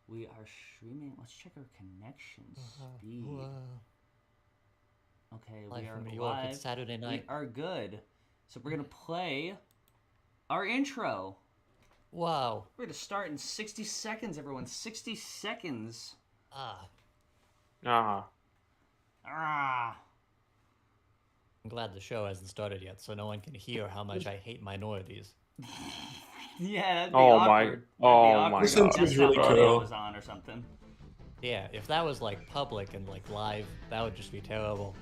We are streaming. Let's check our connection speed. Okay, we Live are from New York. live. It's Saturday night. We are good. So we're gonna play our intro. Wow. We're gonna start in 60 seconds, everyone. 60 seconds. Ah. Ah. I'm glad the show hasn't started yet, so no one can hear how much I hate minorities. Yeah, that'd be awkward. That'd be awkward. This intro's really audio cool. was on or something. Yeah, if that was like public and like live, that would just be terrible.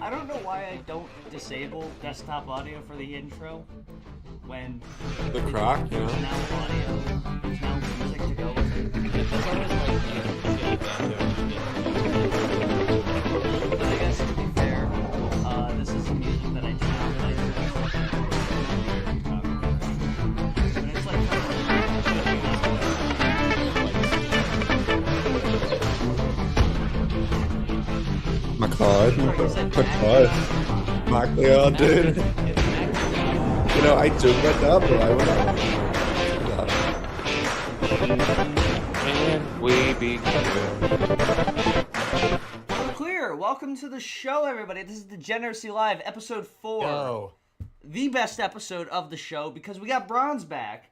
I don't know why I don't disable desktop audio for the intro when The crack, you know? there's now music to go with it. There's always But I guess to be fair, this is some music that I do not play. But it's like My card. Mac Leon, dude. You know, I do get that, but I would We be clear. Welcome to the show, everybody. This is Degeneracy Live, episode 4. Yo. The best episode of the show because we got Bronze back.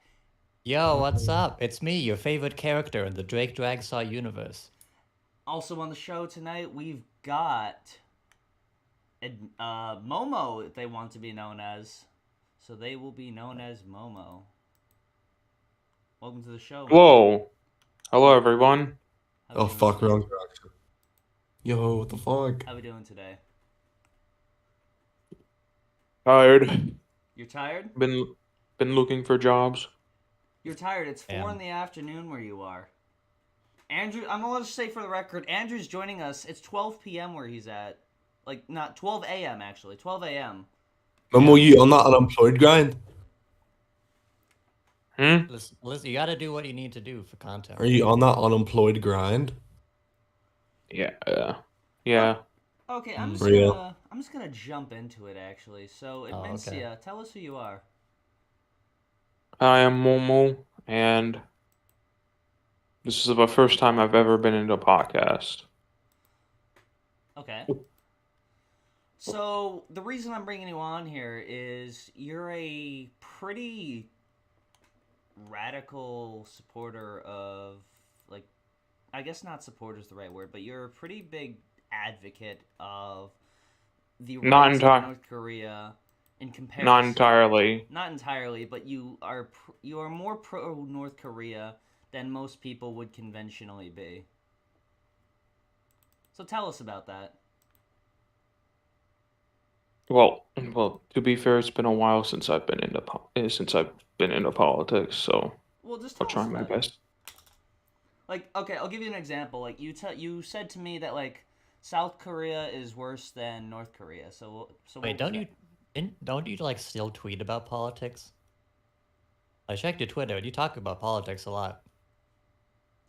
Yo, what's up? It's me, your favorite character in the Drake Dragsaw universe. Also on the show tonight, we've got Momo, if they want to be known as. So they will be known as Momo. Welcome to the show. Whoa. Hello, everyone. How we Oh, doing fuck, today? wrong direction. Yo, what the fuck? How we doing today? Tired. You're tired? Been looking for jobs. You're tired. It's 4 in the afternoon where you are. Andrew, I'm going to say for the record, Andrew's joining us. It's 12 p.m. where he's at. Like, not 12 a.m. actually. 12 a.m. Momo, you on that unemployed grind? Listen, you gotta do what you need to do for content. Are you on that unemployed grind? Yeah. Yeah. Okay, I'm Real. just gonna jump into it actually. So, Oh, okay. Admensia, tell us who you are. I am Momo, and this is the first time I've ever been into a podcast. Okay. So, the reason I'm bringing you on here is you're a pretty radical supporter of, like, I guess not supporter is the right word, but you're a pretty big advocate of the rights of North Korea in comparison. Not entirely. Not entirely, but you are more pro North Korea than most people would conventionally be. So tell us about that. Well, to be fair, it's been a while since I've been into politics, so Well, just I'll tell try us my about it. best. Like, okay, I'll give you an example. Like, you said to me that, like, South Korea is worse than North Korea. So Wait, don't you like still tweet about politics? I checked your Twitter and you talk about politics a lot.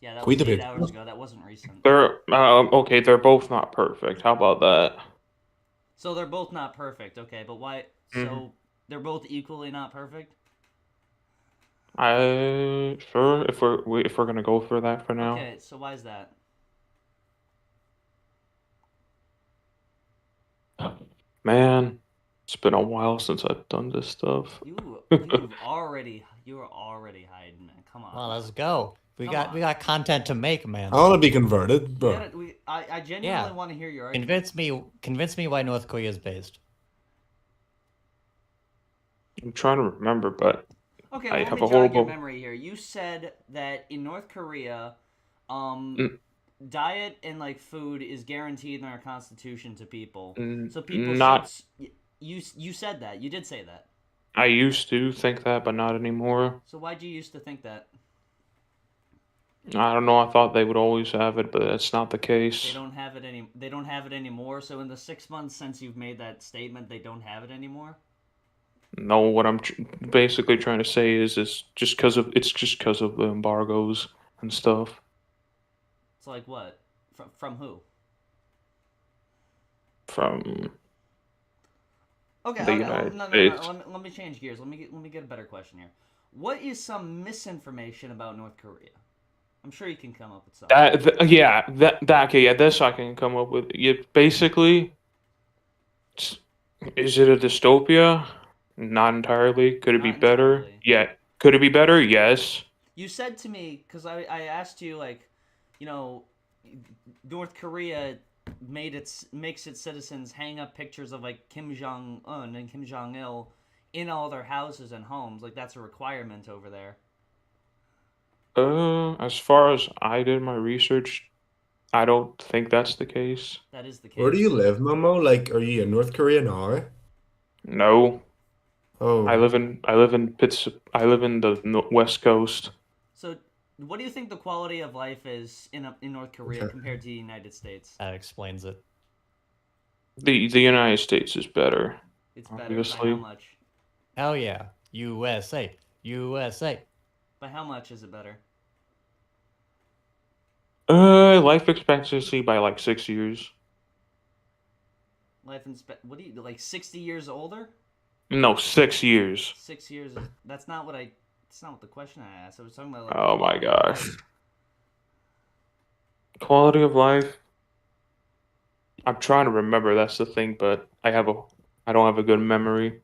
Yeah, that Tweet was a 8 bit. hours ago. That wasn't recent. They're okay. They're both not perfect. How about that? So they're both not perfect. Okay, but why? So they're both equally not perfect. Sure. If we're gonna go for that for now. Okay, so why is that? Man, it's been a while since I've done this stuff. You were already hiding, man. Come on. Well, let's go. We Come got on. content to make, man. I want to be converted, but I genuinely want to hear your argument. Convince me why North Korea is based. I'm trying to remember, but Okay, I well, have let me a jog your horrible. memory here. You said that in North Korea, diet and like food is guaranteed in our constitution to people. So people not. you said that. You did say that. I used to think that, but not anymore. So why'd you used to think that? I don't know. I thought they would always have it, but that's not the case. They don't have it anymore. So in the 6 months since you've made that statement, they don't have it anymore. No, what I'm basically trying to say is it's just because of the embargoes and stuff. So like what? From who? From Okay, the okay. United No. States. Let me change gears. Let me get a better question here. what is some misinformation about North Korea? I'm sure you can come up with something. This I can come up with. Basically, is it a dystopia? Not entirely. Could it be Not better? entirely. Yeah. Could it be better? Yes. You said to me, because I asked you, like, you know, North Korea makes its citizens hang up pictures of like Kim Jong Un and Kim Jong Il in all their houses and homes. Like that's a requirement over there. As far as I did my research, I don't think that's the case. That is the case. Where do you live, Momo? Like, are you in North Korea now? No. Oh. I live in the West Coast. So, what do you think the quality of life is in North Korea Okay. compared to the United States? That explains it. The United States is better. It's better Obviously. by how much? Hell yeah. USA. USA. By how much is it better? Life expectancy by like 6 years. What do you like? 60 years older? No, 6 years. 6 years. That's not what That's not what the question I asked. I was talking about. Like, Oh my quality of gosh. life. Quality of life. I'm trying to remember. That's the thing, but I don't have a good memory.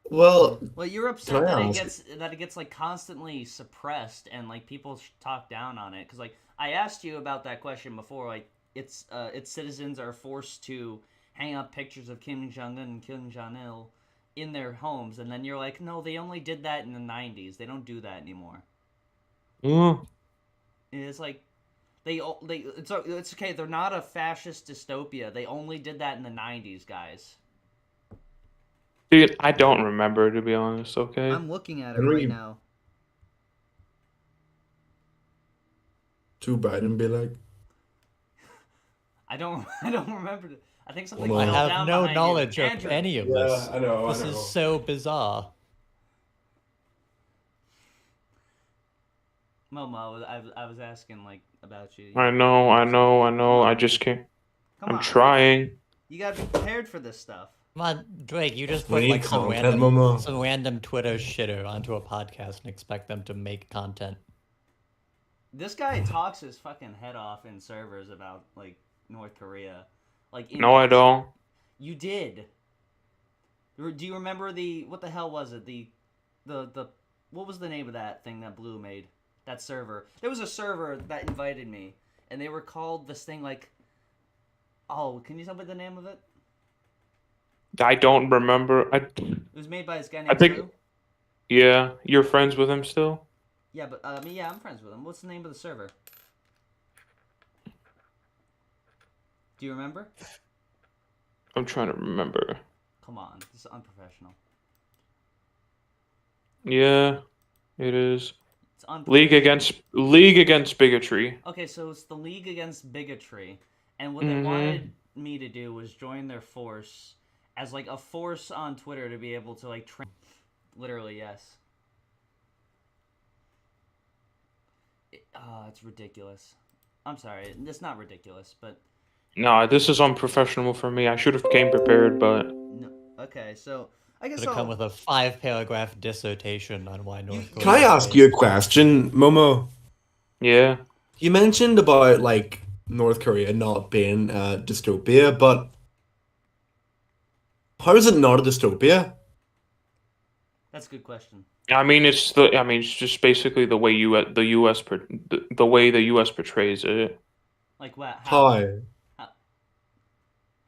Well, Well, you're upset Can I that ask- it gets like constantly suppressed and like people talk down on it because like I asked you about that question before. Like its citizens are forced to hang up pictures of Kim Jong Un and Kim Jong Il in their homes, and then you're like, no, they only did that in the '90s. They don't do that anymore. Yeah. And it's like it's okay. They're not a fascist dystopia. They only did that in the '90s, guys. Dude, I don't remember, to be honest, okay? I'm looking at it Henry- right now. Joe Biden be like, I don't remember. I think something Well, I fell have down no behind you. knowledge of Andrew, any of yeah, this. I know. This is so bizarre. Momo, I was asking like about you. I know. I just can't. Come I'm on. trying. You gotta be prepared for this stuff. Come on, Drake, you just We put need like content, Momo. some random Twitter shitter onto a podcast and expect them to make content. This guy talks his fucking head off in servers about like North Korea. Like No, I don't. You did. Do you remember what the hell was it? The what was the name of that thing that Blue made? That server. There was a server that invited me, and they were called this thing like. Oh, can you tell me the name of it? I don't remember. It was made by this guy named think- Blue. Yeah, you're friends with him still? Yeah, but yeah, I'm friends with him. What's the name of the server? Do you remember? I'm trying to remember. Come on, this is unprofessional. Yeah, it is. It's unprofessional. League Against Bigotry. Okay, so it's the League Against Bigotry, and what they Mhm. wanted me to do was join their force as like a force on Twitter to be able to like literally, yes. It's ridiculous. I'm sorry, it's not ridiculous, but No, this is unprofessional for me. I should have came prepared, but no. Okay, so I guess Could have come with a 5-paragraph dissertation on why North Korea. Can I ask you a question, Momo? yeah. You mentioned about like North Korea not being a dystopia, but how is it not a dystopia? That's a good question. I mean, it's just basically the way the way the US portrays it. Like what? How?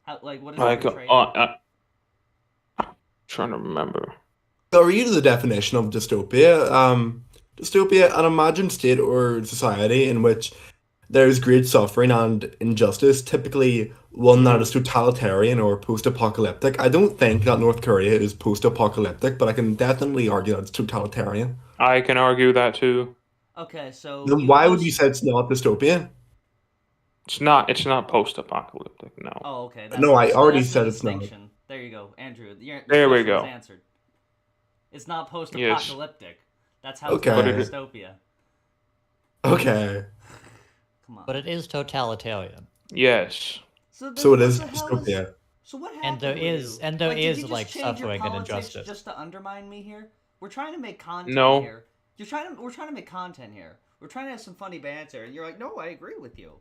How like what is Like, it portrayed? trying to remember. So read the definition of dystopia. Dystopia, an imagined state or society in which there is great suffering and injustice, typically one that is totalitarian or post-apocalyptic. I don't think that North Korea is post-apocalyptic, but I can definitely argue that it's totalitarian. I can argue that too. Okay, so Then why would you say it's not dystopian? It's not post-apocalyptic, no. Oh, okay. No, I already that's the said it's not. distinction. There you go, Andrew. There we question go. was answered. It's not post-apocalyptic. That's how Okay. it's not But it a is- dystopia. Okay. Come on. But it is totalitarian. Yes. then So it what is the hell dystopia. So what happened? there with is you? and there Like, did is you just like change your suffering and politics injustice. just to undermine me here? We're trying to make content No. here. We're trying to make content here. We're trying to have some funny banter, and you're like, no, I agree with you.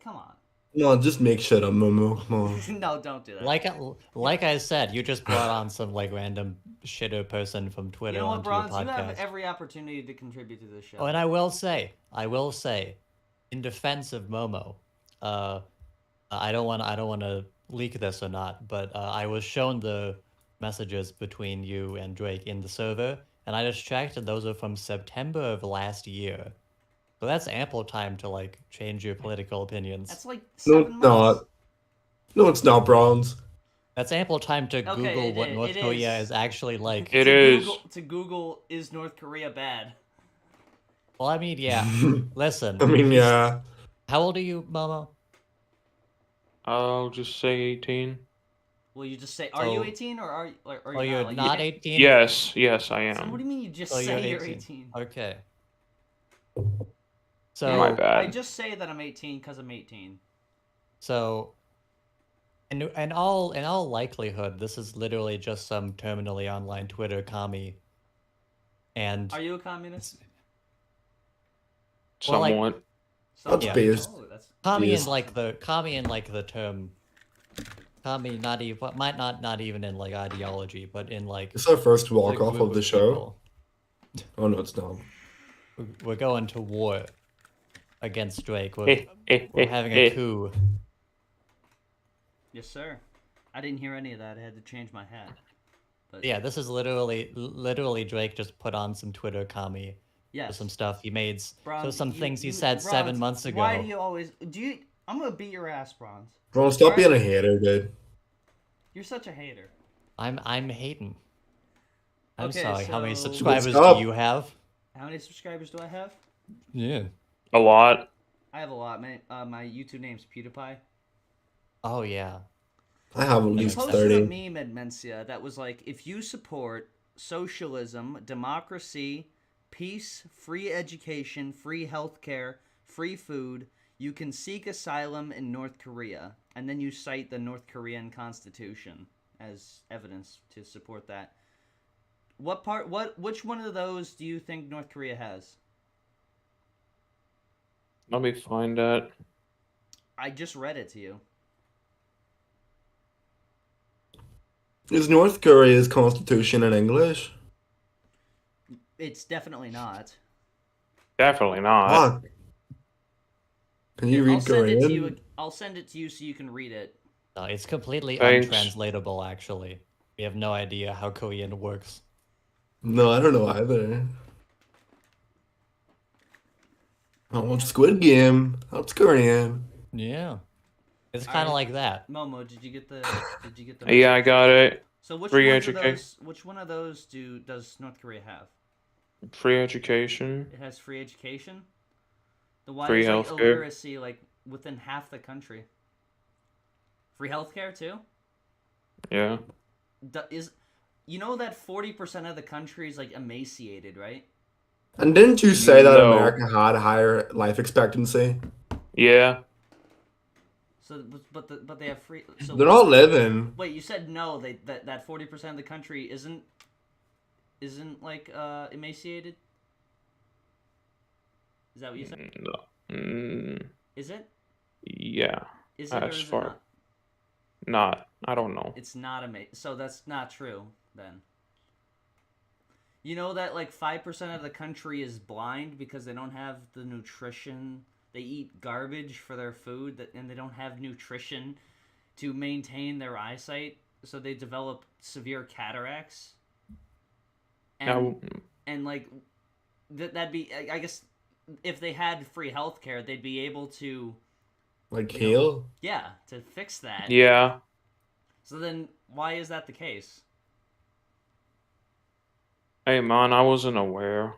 Come on. No, just make shit up, Momo. Come on. No, don't do that. Like I said, you just brought on some like random shitter person from Twitter You know what, onto your Bronze? You have podcast. every opportunity to contribute to this show. Oh, and I will say, in defense of Momo, I don't want to leak this or not, but I was shown the messages between you and Drake in the server, and I just checked, and those are from September of last year. So that's ample time to like change your political opinions. That's like No, 7 it's months. not. No, it's not, Bronze. That's ample time to Google what North Korea is actually like. It is. To Google, is North Korea bad? Well, I mean, yeah. Listen. I mean, yeah. How old are you, Momo? I'll just say 18. Will you just say, are you So- 18 or are you Oh, you're Like, not you- 18? Yes, I So what do am. you mean you just So say you're you're 18. 18? Okay. My So, I bad. just say that I'm 18 because I'm 18. so, in all likelihood, this is literally just some terminally online Twitter commie. And Are you a communist? Well, like- Somewhat. That's Yeah. based. Oh, that's commie Yes. in like the term commie, not even might not even in like ideology, but in like It's our first the walk off group of the show. people. Oh no, it's not. We're going to war against Drake. Eh, We're having a coup. Yes, sir. I didn't hear any of that. I had to change my hat. But Yeah, this is literally Drake just put on some Twitter commie for yes. some stuff he made. So Bronze, some you- things he you- said 7 Bronze, months ago. Why do you always I'm gonna beat your ass, Bronze. Bronze, stop Alright. being a hater, dude. You're such a hater. I'm hating. I'm Okay, sorry. How many so- subscribers Stop. do you have? How many subscribers do I have? Yeah. A lot. I have a lot. My YouTube name's PewDiePie. Oh yeah. I have at You least posted 30. a meme, Admensia, that was like, if you support socialism, democracy, peace, free education, free healthcare, free food, you can seek asylum in North Korea. And then you cite the North Korean Constitution as evidence to support that. Which one of those do you think North Korea has? Let me find that. I just read it to you. Is North Korea's constitution in English? It's definitely not. Definitely not. Fuck. Can you I'll read send it to you. Korean? I'll send it to you so you can read it. No, it's completely Thanks. untranslatable. Actually, we have no idea how Korean works. No, I don't know either. I want Squid Game. That's Korean. Yeah. It's kind of Alright. like that. Momo, did you get the Yeah, I got it. So which Free one education. of those which one of those does North Korea have? Free education. It has free education. The why Free is like healthcare. illiteracy like within half the country? Free healthcare too? Yeah. Is you know that 40% of the country is like emaciated, right? And didn't you say that No. America had a higher life expectancy? Yeah. So but they have free. So They're not living. Wait, you said no. That 40% of the country isn't like emaciated. Is that what you said? No. Mm, Is it? yeah. Is it or As is it far- not? Not. I don't know. It's not amazing. So that's not true then. You know that like 5% of the country is blind because they don't have the nutrition. They eat garbage for their food and they don't have nutrition to maintain their eyesight, so they develop severe cataracts. And Now, like that'd be, I guess, if they had free healthcare, they'd be able to Like heal? to fix that. yeah. So then why is that the case? Hey, man, I wasn't aware.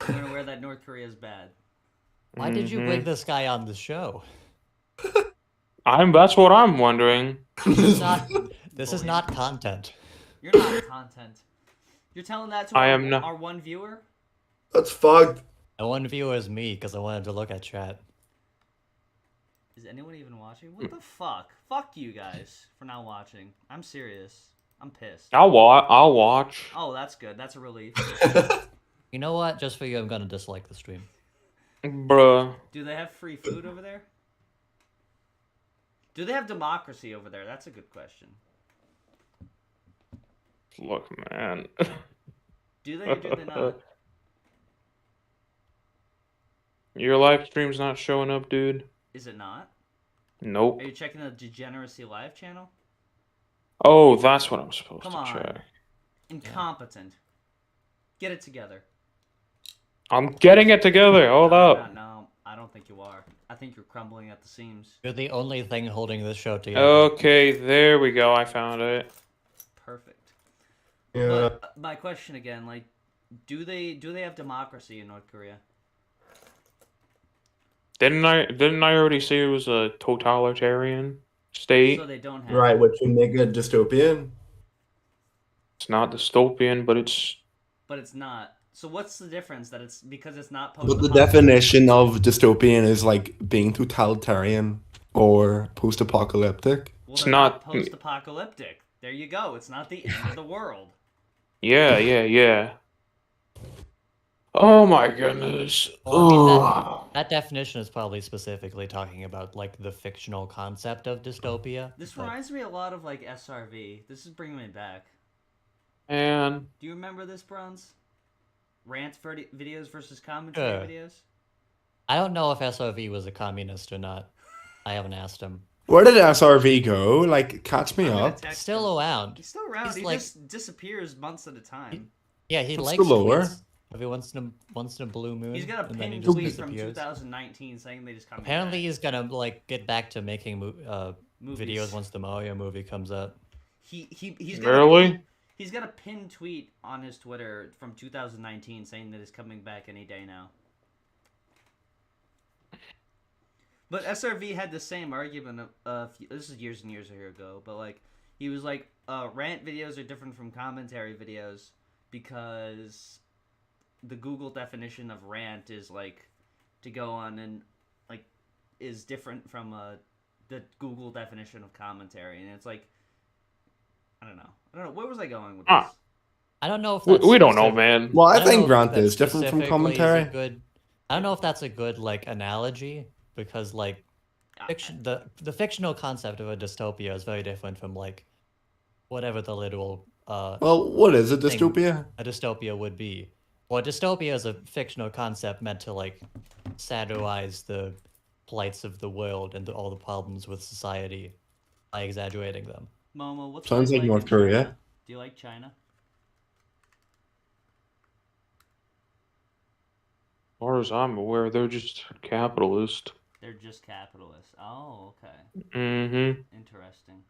You're aware that North Korea is bad. Why did you Mhm. bring this guy on the show? That's what I'm wondering. This is not content. You're not content. You're telling that to I our, am not- our one viewer? That's fucked. The one viewer is me because I wanted to look at chat. Is anyone even watching? What the fuck? Fuck you guys for not watching. I'm serious. I'm pissed. I'll watch. Oh, that's good. That's a relief. You know what? Just for you, I'm gonna dislike the stream. Bruh. Do they have free food over there? Do they have democracy over there? That's a good question. Look, man. Do they or do they not? Your live stream's not showing up, dude. Is it not? Nope. Are you checking the Degeneracy live channel? Oh, that's what I'm supposed Come to on. check. Incompetent. Get it together. I'm getting it together. Hold up. No, I don't think you are. I think you're crumbling at the seams. You're the only thing holding this show together. Okay, there we go. I found it. Perfect. Yeah. But my question again, like, do they have democracy in North Korea? Didn't I already say it was a totalitarian state? So they don't have. Right, which would make it dystopian. It's not dystopian, but it's But it's not. So what's the difference? That it's because it's not But the post-apocalyptic? definition of dystopian is like being totalitarian or post-apocalyptic. Well, It's they're not- post-apocalyptic. There you go. It's not the end of the world. yeah. Oh my goodness. Well, I mean, Ugh. that definition is probably specifically talking about like the fictional concept of dystopia. This but- reminds me a lot of like SRV. This is bringing me back. Man, Do you remember this, Bronze? Rant videos versus commentary videos? I don't know if SRV was a communist or not. I haven't asked him. Where did SRV go? Like, catch me I'm gonna up. text Still him. around. He's still around. He's He like- just disappears months at a time. Yeah, he What's likes the lore? tweets every once in a blue moon. He's got a and then he pinned just tweet from disappears. 2019 saying they just come Apparently, back. he's gonna like get back to making Movies. videos once the Mario movie comes out. He's got really? He's got a pinned tweet on his Twitter from 2019 saying that he's coming back any day now. But SRV had the same argument this is years and years ago, but like he was like rant videos are different from commentary videos because the Google definition of rant is like to go on and like is different from the Google definition of commentary, and it's like I don't know. Where was I going with this? I don't know if We, that's we don't know, specific- man. Well, I don't know think if Grant that is different from specifically is a commentary. good- I don't know if that's a good like analogy because like fiction, the fictional concept of a dystopia is very different from like whatever the literal Well, what is a thing dystopia? a dystopia would be. Well, a dystopia is a fictional concept meant to like satirize the plights of the world and all the problems with society by exaggerating them. Momo, what's Sounds life like North in Korea. China? Do you like China? As far as I'm aware, they're just capitalist. They're just capitalists. Oh, okay. Mm-hmm. Interesting.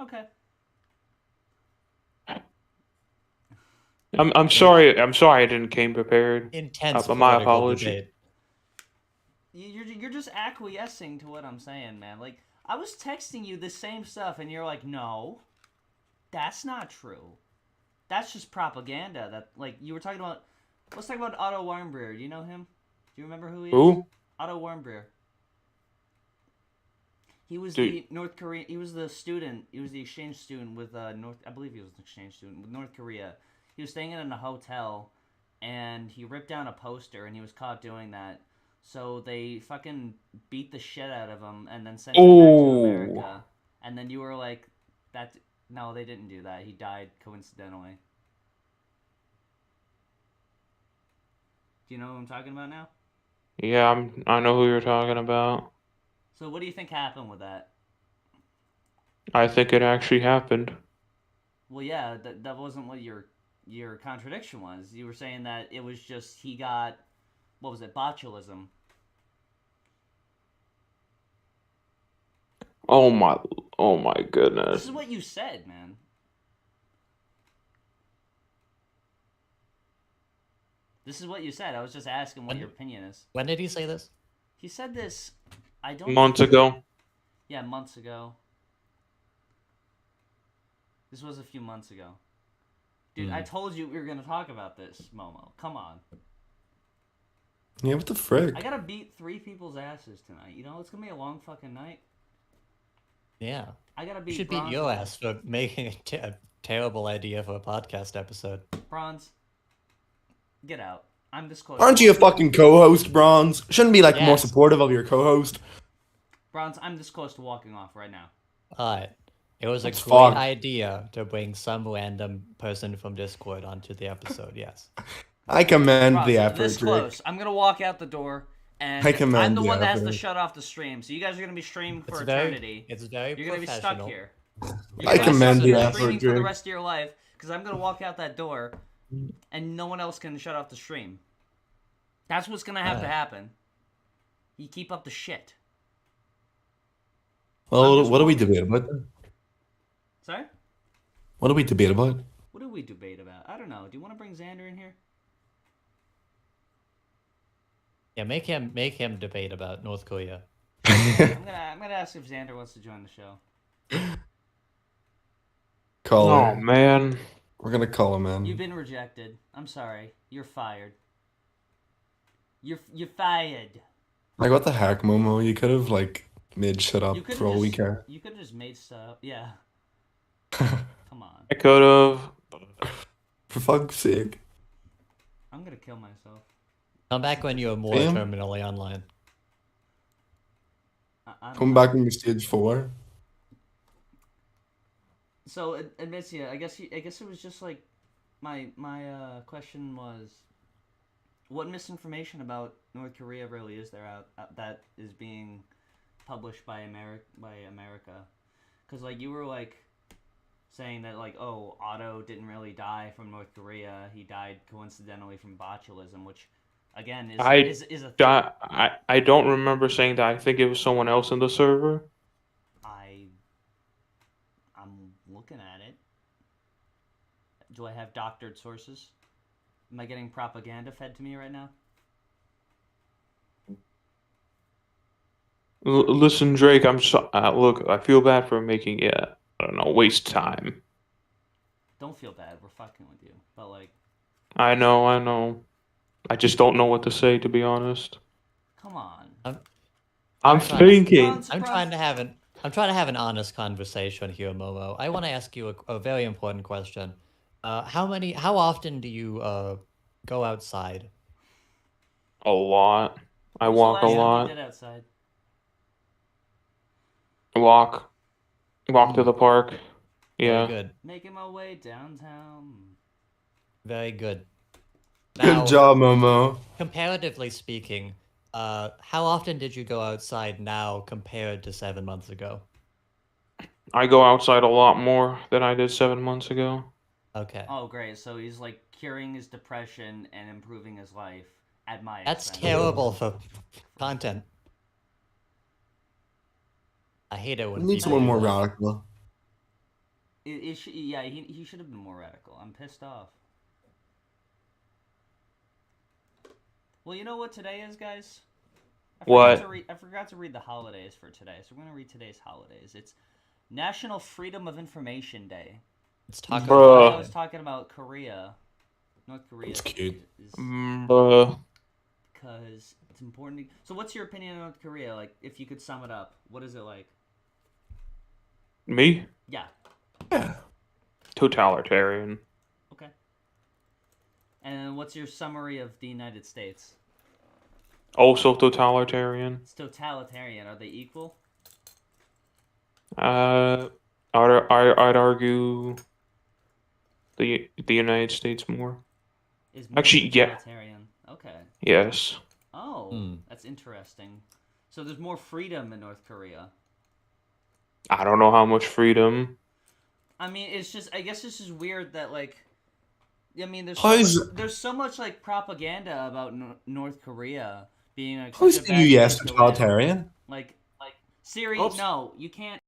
Okay. I'm sorry. I'm sorry I didn't came prepared. Intense my political apology. debate. You're just acquiescing to what I'm saying, man. Like, I was texting you the same stuff, and you're like, no, that's not true. That's just propaganda. That, like, you were talking about... Let's talk about Otto Warmbier. Do you know him? Do you remember who he is? Who? Otto Warmbier. He was Dude. the North Korean... He was the student. He was the exchange student with North... I believe he was an exchange student with North Korea. He was staying in a hotel, and he ripped down a poster, and he was caught doing that. So they fucking beat the shit out of him, and then sent him back to Ooh. America. And then you were like, "That no, they didn't do that. He died coincidentally." Do you know what I'm talking about now? Yeah, I know who you're talking about. So what do you think happened with that? I think it actually happened. Well, yeah, that wasn't what your contradiction was. You were saying that it was just he got, what was it, botulism. Oh my This goodness. is what you said, man. This is what you said. I was just asking what your opinion is. When did he say this? He said this, I don't... Months ago. Yeah, months ago. This was a few months ago. Dude, I told you we were going to talk about this, Momo. Come on. Yeah, what the frick? I gotta beat 3 people's asses tonight. You know, it's gonna be a long fucking night. Yeah. I gotta You beat should beat Bronze. your ass for making a terrible idea for a podcast episode. Bronze. Get out. I'm this close. Aren't to you a walking- fucking co-host, Bronze? Shouldn't be like more Yes. supportive of your co-host. Bronze, I'm this close to walking off right now. Alright. It was a That's great fog. idea to bring some random person from Discord onto the episode, yes. I commend Bronze, the effort, this Drake. close. I'm gonna walk out the door, and I commend I'm the the one that has to effort. shut off the stream. So you guys are gonna be streaming for It's eternity. very You're gonna be stuck professional. here. I commend the streaming effort, for the Drake. rest of your life because I'm gonna walk out that door, and no one else can shut off the stream. That's what's gonna have to happen. You keep up the shit. Well, what do we debate about? Sorry? What do we debate about? What do we debate about? I don't know. Do you want to bring Xander in here? Yeah, make him debate about North Korea. I'm gonna ask if Xander wants to join the show. Call Oh him. man. We're gonna call him in. You've been rejected. I'm sorry. You're fired. You're fired. Like, what the heck, Momo? You could have, like, made shit up You could for all we care. You could have just made stuff. Yeah. Come on. I could have. For fuck's sake. I'm gonna kill myself. Come back when you're more Damn. terminally online. I'm Come back when you're stage 4. So, Admensia, I guess it was just like my question was, what misinformation about North Korea really is there out that is being published by America? Because like you were like saying that like, oh, Otto didn't really die from North Korea, he died coincidentally from botulism, which again is a I don't remember saying that. I think it was someone else in the server. I'm looking at it. Do I have doctored sources? Am I getting propaganda fed to me right now? Listen, Drake. I'm so look. I feel bad for making it. I don't know. Waste time. Don't feel bad. We're fucking with you. But like, I know. I just don't know what to say, to be honest. come on. I'm thinking. I'm trying to have an honest conversation here, Momo. I want to ask you a very important question. How often do you go outside? A lot. I When's the walk a last time you lot. did outside? Walk to the park. Very Yeah. good. Making my way downtown. Very good. Good job, Momo. Comparatively speaking, how often did you go outside now compared to 7 months ago? I go outside a lot more than I did 7 months ago. Okay. Oh, great. So he's like curing his depression and improving his life at my That's expense. terrible for content. I hate it We when need people someone do more that. radical. He should have been more radical. I'm pissed off. Well, you know what today is, guys? What? I forgot to read the holidays for today, so we're going to read today's holidays. It's National Freedom of Information Day. It's Taco Bruh. I was talking about Korea. North Korea. That's cute. Because it's important to... So what's your opinion on North Korea? Like, if you could sum it up, what is it like? Me? Yeah. Yeah. Totalitarian. Okay. And what's your summary of the United States? Also totalitarian. It's totalitarian. Are they equal? I'd argue the United States more. Is more Actually, yeah. totalitarian. Okay. Yes. Oh, that's interesting. So there's more freedom in North Korea. I don't know how much freedom. I mean, it's just, I guess it's just weird that, like, I mean, there's so much, like, propaganda about North Korea being, like, How is such a the bad US place to live. totalitarian? Like, Siri, Oops. no, you can't,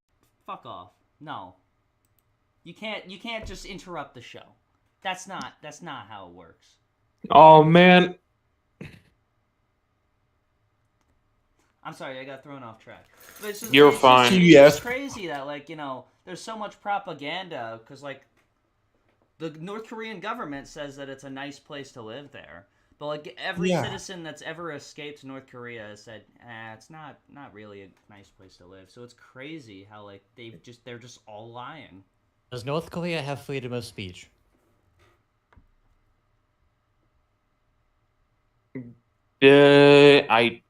fuck off. No. You can't just interrupt the show. That's not how it works. Oh man. I'm sorry, I got thrown off track. But it's just, You're it's fine. Just, Yes. it's crazy that, like, you know, there's so much propaganda because, like, the North Korean government says that it's a nice place to live there, But like every Yeah. citizen that's ever escaped North Korea has said, it's not really a nice place to live. So it's crazy how like they're just all lying. Does North Korea have freedom of speech? I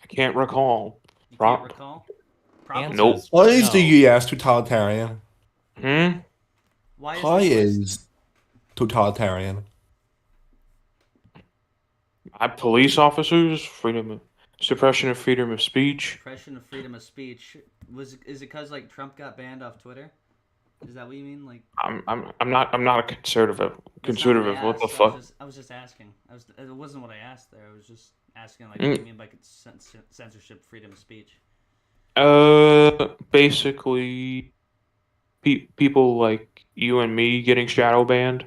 can't recall. You Pro- can't recall? Probably. Answer Nope. is Why is no. the US totalitarian? Why is How the US is totalitarian? Police officers, suppression of freedom of speech. suppression of freedom of speech? Is it because like Trump got banned off Twitter? Is that what you mean? Like I'm not a conservative. that's not what I What the asked. fuck? I was just asking. It wasn't what I asked there. I was just asking like Mm. what do you mean by censorship, freedom of speech? Basically, people like you and me getting shadow banned.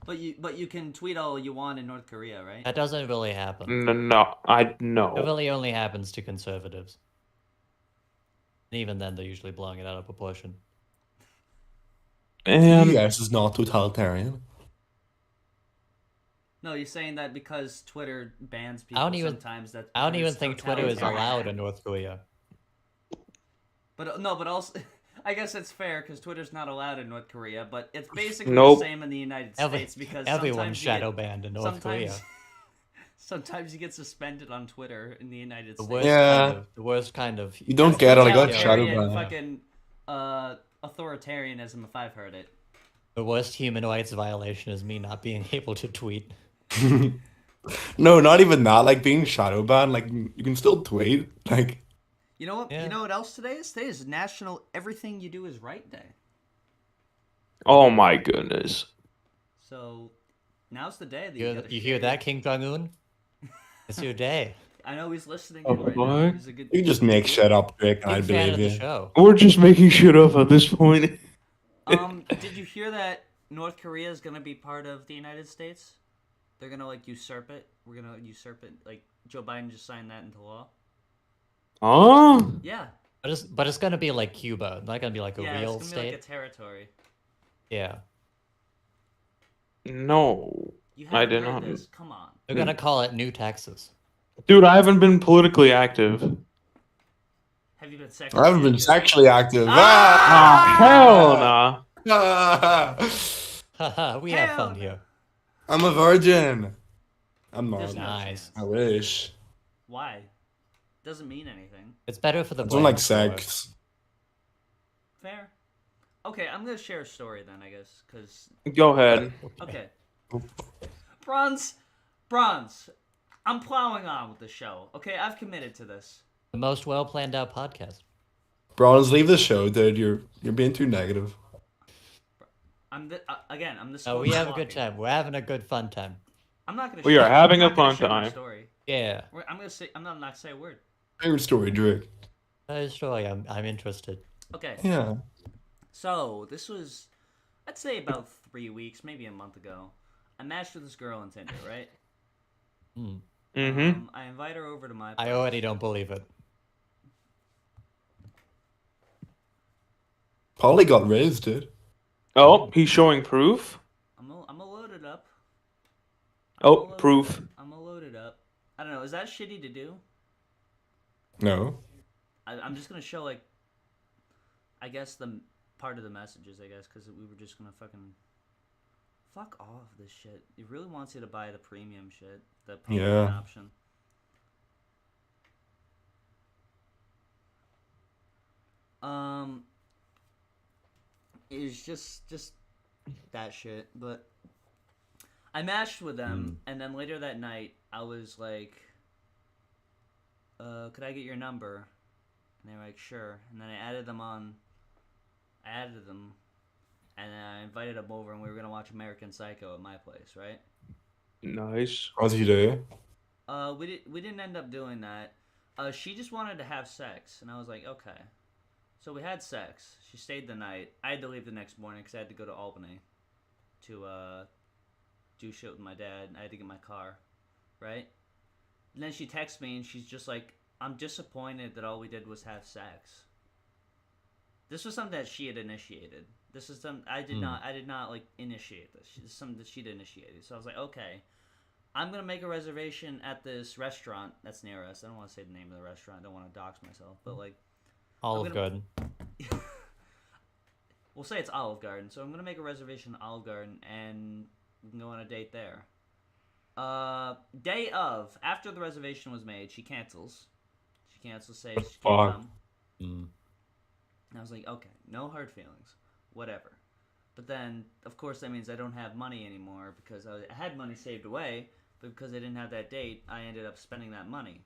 But you can tweet all you want in North Korea, right? That doesn't really happen. No. It No. really only happens to conservatives. And even then, they're usually blowing it out of proportion. The And US is not totalitarian. No, you're saying that because Twitter bans people I don't even- sometimes. That I don't because even it's think Twitter is totalitarian. allowed in North Korea. But no, but also, I guess it's fair because Twitter's not allowed in North Korea. But it's basically Nope. the same in the United Every- States because Everyone's sometimes shadow you get, banned in North Korea. sometimes you get suspended on Twitter in the United The States. worst Yeah. kind of. The worst kind of. You don't get it. I got Yeah. shadow Totalitarian banned. fucking authoritarianism, if I've heard it. The worst human rights violation is me not being able to tweet. No, not even that. Like being shadow banned. Like you can still tweet. Like You know what? Yeah. You know what else today is? Today is National Everything You Do Is Right Day. oh my goodness. So now's the day that You hear that, King Jong Un? It's your day. I know he's listening Oh, in right what? now. He's a good. you can just make shit up, Drake, and Big I'd fan of believe the you. show. We're just making shit up at this point. Did you hear that North Korea is gonna be part of the United States? They're gonna like usurp it. We're gonna usurp it. Like Joe Biden just signed that into law. Oh. Yeah. But it's gonna be like Cuba, not gonna be like a Yeah, real it's gonna be state. like a territory. Yeah, No. You I haven't did heard not. this? Come on. they're gonna call it New Texas. Dude, I haven't been politically active. Have you been sexually? I haven't been active? sexually active. Ah, hell nah. Haha, we have Hell fun no. here. I'm a virgin. I'm There's not. no Nice. chance. I wish. Why? Doesn't mean anything. It's better for the I don't like brain, so- sex. Fair. Okay, I'm gonna share a story then, I guess, because Go ahead. okay. Bronze. I'm plowing on with the show. Okay, I've committed to this. The most well planned out podcast. Bronze, leave the show, dude. You're being too negative. I'm the Oh, we spokesman have a good walking. time. We're having a good fun time. I'm not gonna. We share- are having I'm a not gonna fun share my time. Story. Yeah, I'm gonna say. I'm not gonna say a word. Favorite story, Drake. that is true. I'm interested. Okay. Yeah. So this was, I'd say about 3 weeks, maybe a month ago. I matched with this girl on Tinder, right? Hmm. Mm-hmm. I invite her over to my I place. already don't believe it. Polly got raised, dude. Oh, he's showing proof. I'm a loaded up. Oh, proof. I'm a loaded up. I don't know. Is that shitty to do? No. I'm just gonna show like, I guess the part of the messages. I guess because we were just gonna fuck off this shit. It really wants you to buy the premium shit, the payment Yeah. option. It's just that shit. But I matched with them, and then later that night, I was like, could I get your number? And they were like, sure. And then I added them, and then I invited them over, and we were gonna watch American Psycho at my place, right? Nice. As you do. We didn't end up doing that. She just wanted to have sex, and I was like, okay. So we had sex. She stayed the night. I had to leave the next morning because I had to go to Albany to do shit with my dad. I had to get my car, right? And then she texts me, and she's just like, I'm disappointed that all we did was have sex. This was something that she had initiated. This is something I did not like initiate this. This is something that she'd initiated. So I was like, okay. I'm gonna make a reservation at this restaurant that's near us. I don't want to say the name of the restaurant. I don't want to dox myself, but like Olive gonna- Garden. we'll say it's Olive Garden. So I'm gonna make a reservation at Olive Garden, and we can go on a date there. Day of, after the reservation was made, she cancels. She cancels, says she can't come. Mm. And I was like, okay, no hard feelings, whatever. But then, of course, that means I don't have money anymore because I had money saved away, but because I didn't have that date, I ended up spending that money.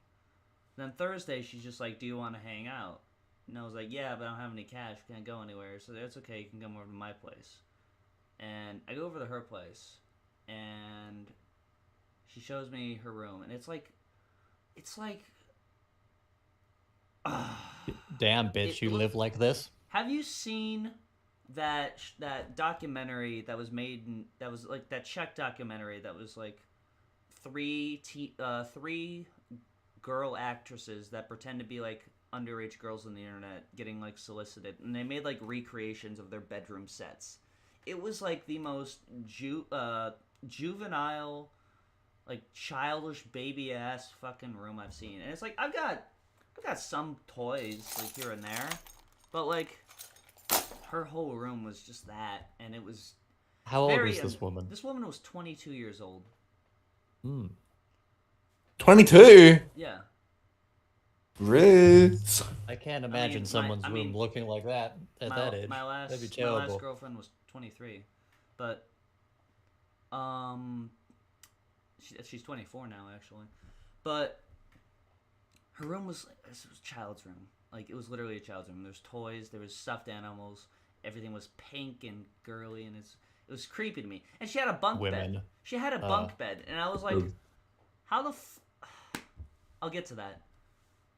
Then Thursday, she's just like, do you want to hang out? And I was like, yeah, but I don't have any cash, can't go anywhere, so that's okay, you can come over to my place. And I go over to her place, and she shows me her room, and it's like, Damn, bitch, you live like this? have you seen that documentary that was made that was like that Czech documentary that was like three girl actresses that pretend to be like underage girls on the internet getting like solicited, and they made like recreations of their bedroom sets. It was like the most juvenile, like childish baby ass fucking room I've seen. And it's like I've got some toys like here and there, but like her whole room was just that, and it was How old very is this woman? This woman was 22 years old. Hmm. 22? Yeah. Rude. I can't imagine someone's I room mean, looking like that at that age. My That'd be last terrible. girlfriend was 23, but she's 24 now actually. But her room was a child's room. Like it was literally a child's room. There's toys, there was stuffed animals, everything was pink and girly, and it was creepy to me. And she had a bunk bed. She had a bunk bed, and I was like, how the I'll get to that.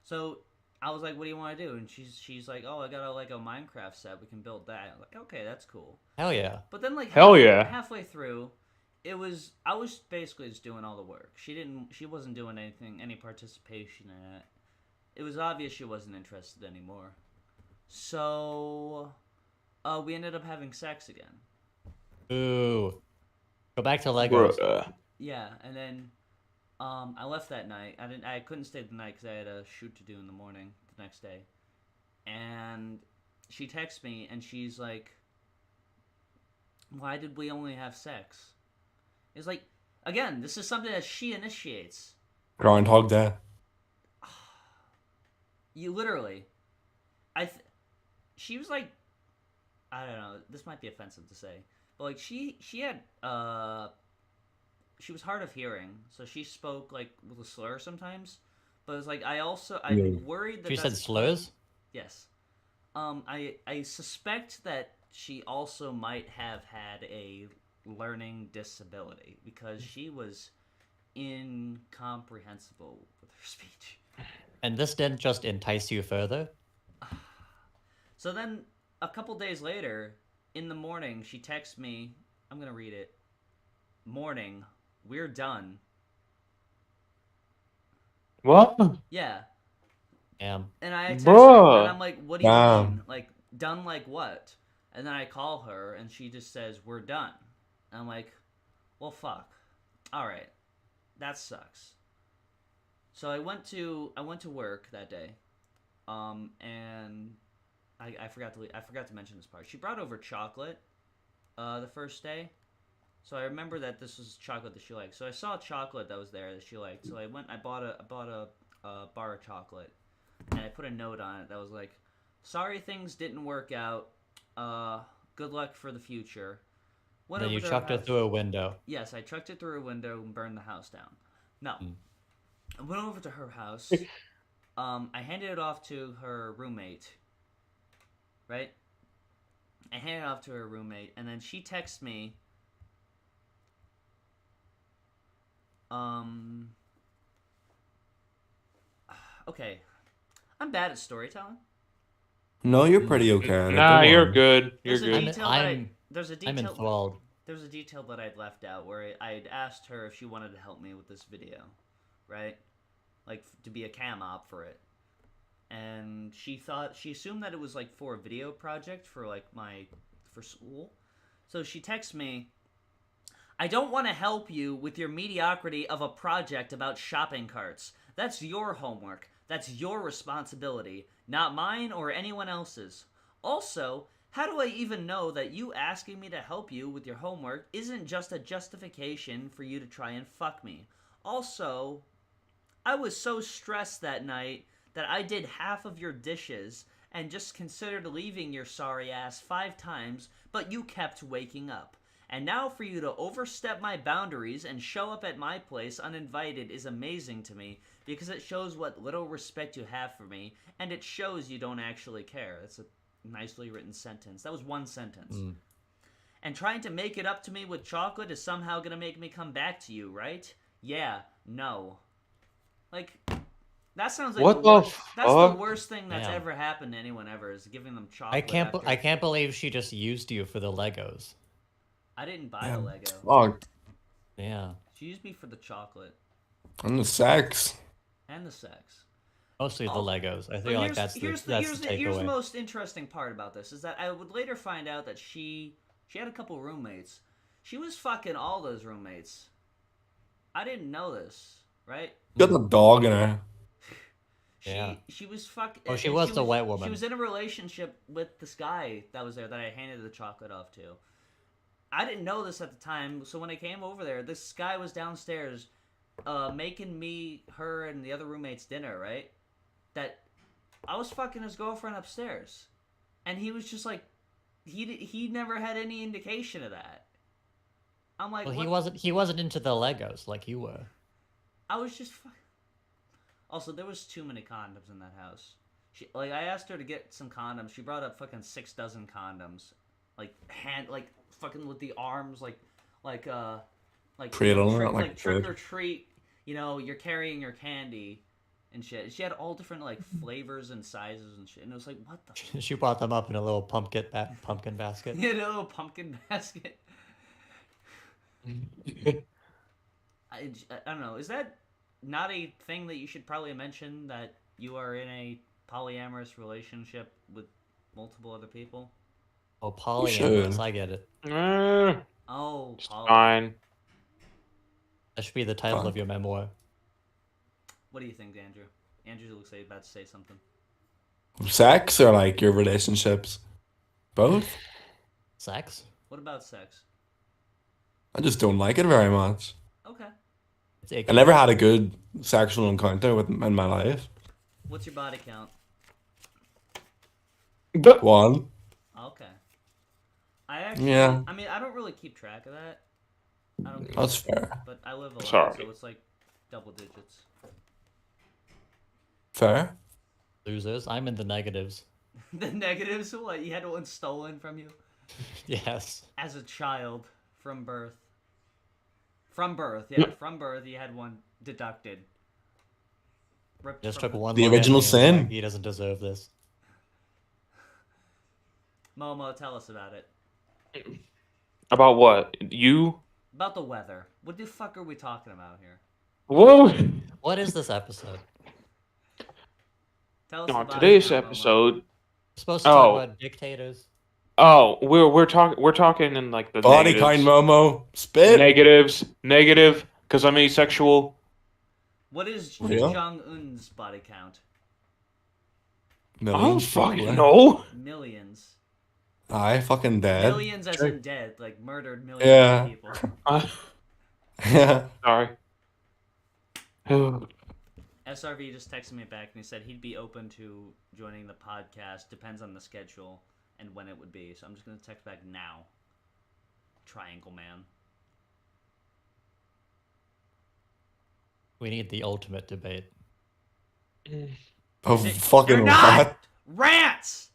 So I was like, what do you want to do? And she's like, oh, I got a Minecraft set. We can build that. I'm like, okay, that's cool. Hell yeah. But then like Hell yeah. halfway through, I was basically just doing all the work. She wasn't doing any participation in it. It was obvious she wasn't interested anymore. So we ended up having sex again. Ooh. Go back to Legos. Yeah, and then I left that night. I couldn't stay the night because I had a shoot to do in the morning the next day. And she texts me and she's like, "Why did we only have sex?" It's like, again, this is something that she initiates. Groundhog Day. You literally, she was like, I don't know. This might be offensive to say, but like she had she was hard of hearing, so she spoke like with a slur sometimes. But it's like I worried that She said slurs? Yes. I suspect that she also might have had a learning disability because she was incomprehensible with her speech. And this didn't just entice you further? So then, a couple days later, in the morning, she texts me. I'm going to read it. Morning, we're done. What? Yeah. Damn. And I text her, and I'm like, what do you mean? Like, done like what? And then I call her, and she just says, we're done. And I'm like, well, fuck. All right. That sucks. So I went to work that day, and I forgot to mention this part. She brought over chocolate, the first day, so I remember that this was chocolate that she liked. So I saw chocolate that was there that she liked. So I bought a bar of chocolate, and I put a note on it that was like, "Sorry things didn't work out. Good luck for the future." Then you chucked it through a window. Yes, I chucked it through a window and burned the house down. No. I went over to her house. I handed it off to her roommate. Right? I handed it off to her roommate, and then she texts me. Okay. I'm bad at storytelling. No, you're pretty okay. Nah, you're good. You're good. I'm I'm enthralled. There's a detail that I'd left out where I'd asked her if she wanted to help me with this video, right? Like to be a cam op for it, and she assumed that it was like for a video project for like for school. So she texts me. I don't want to help you with your mediocrity of a project about shopping carts. That's your homework. That's your responsibility, not mine or anyone else's. Also, how do I even know that you asking me to help you with your homework isn't just a justification for you to try and fuck me? Also, I was so stressed that night that I did half of your dishes and just considered leaving your sorry ass 5 times, but you kept waking up. And now for you to overstep my boundaries and show up at my place uninvited is amazing to me because it shows what little respect you have for me, and it shows you don't actually care. That's a nicely written sentence. That was one sentence. And trying to make it up to me with chocolate is somehow going to make me come back to you, right? Yeah, no. Like, that sounds like What the worst, the that's the fuck? worst thing that's Yeah. ever happened to anyone ever, is giving them chocolate. I after- can't believe she just used you for the Legos. I didn't buy the Lego. Fuck. Yeah. She used me for the chocolate And the sex. and the sex. Mostly the Oh, Legos. I But feel like that's the here's the takeaway. most interesting part about this is that I would later find out that she had a couple roommates. She was fucking all those roommates. I didn't know this, right? Got the dog in her. Yeah. She was fucking. Oh, she was the white woman. She was in a relationship with this guy that was there that I handed the chocolate off to. I didn't know this at the time, so when I came over there, this guy was downstairs, making me, her, and the other roommates dinner, right? That I was fucking his girlfriend upstairs, and he was just like, he never had any indication of that. I'm like, Well, what? he wasn't into the Legos like you were. I was just. Also, there was too many condoms in that house. I asked her to get some condoms. She brought up fucking 6 dozen condoms, like fucking with the arms, like Cradle, not like like trick food. or treat. You know, you're carrying your candy and shit. She had all different like flavors and sizes and shit. And it was like, what the? She brought them up in a little pumpkin basket. You know, a little pumpkin basket. I don't know. Is that not a thing that you should probably mention, that you are in a polyamorous relationship with multiple other people? Oh, should. polyamorous, I get it. Oh, Fine. That should be the title Fine. of your memoir. What do you think, Andrew? Andrew looks like he's about to say something. Sex or like your relationships? Both? Sex? What about sex? I just don't like it very much. Okay. It's icky. I never had a good sexual encounter in my life. What's your body count? One. Okay. I actually, Yeah. I mean, I don't really keep track of that. I don't. That's fair. But I live alone, Sorry. so it's like double digits. Fair. Losers. I'm in the negatives. The negatives? What? You had one stolen from you Yes. as a child from birth. From birth, yeah. From birth, you had one deducted. Ripped Just from took one. The look at original me and was like, sin. he doesn't deserve this. Momo, tell us about it. About what? You? About the weather. What the fuck are we talking about here? Whoa! What is this episode? Tell us On about today's it, Momo. episode. We're supposed to talk Oh. about dictators. Oh, we're talking in like the Body negatives. kind Momo. Spit. Negative, because I'm asexual. What is Yeah. Kim Jong-un's body count? I don't Millions, fucking probably. know. Millions. Aye, fucking dead. Millions as in dead, like murdered millions Yeah. of people. Yeah. Sorry. SRV just texted me back and he said he'd be open to joining the podcast. Depends on the schedule and when it would be. So I'm just going to text back now. Triangle Man. We need the ultimate debate. Oh, They're fucking not what? rants!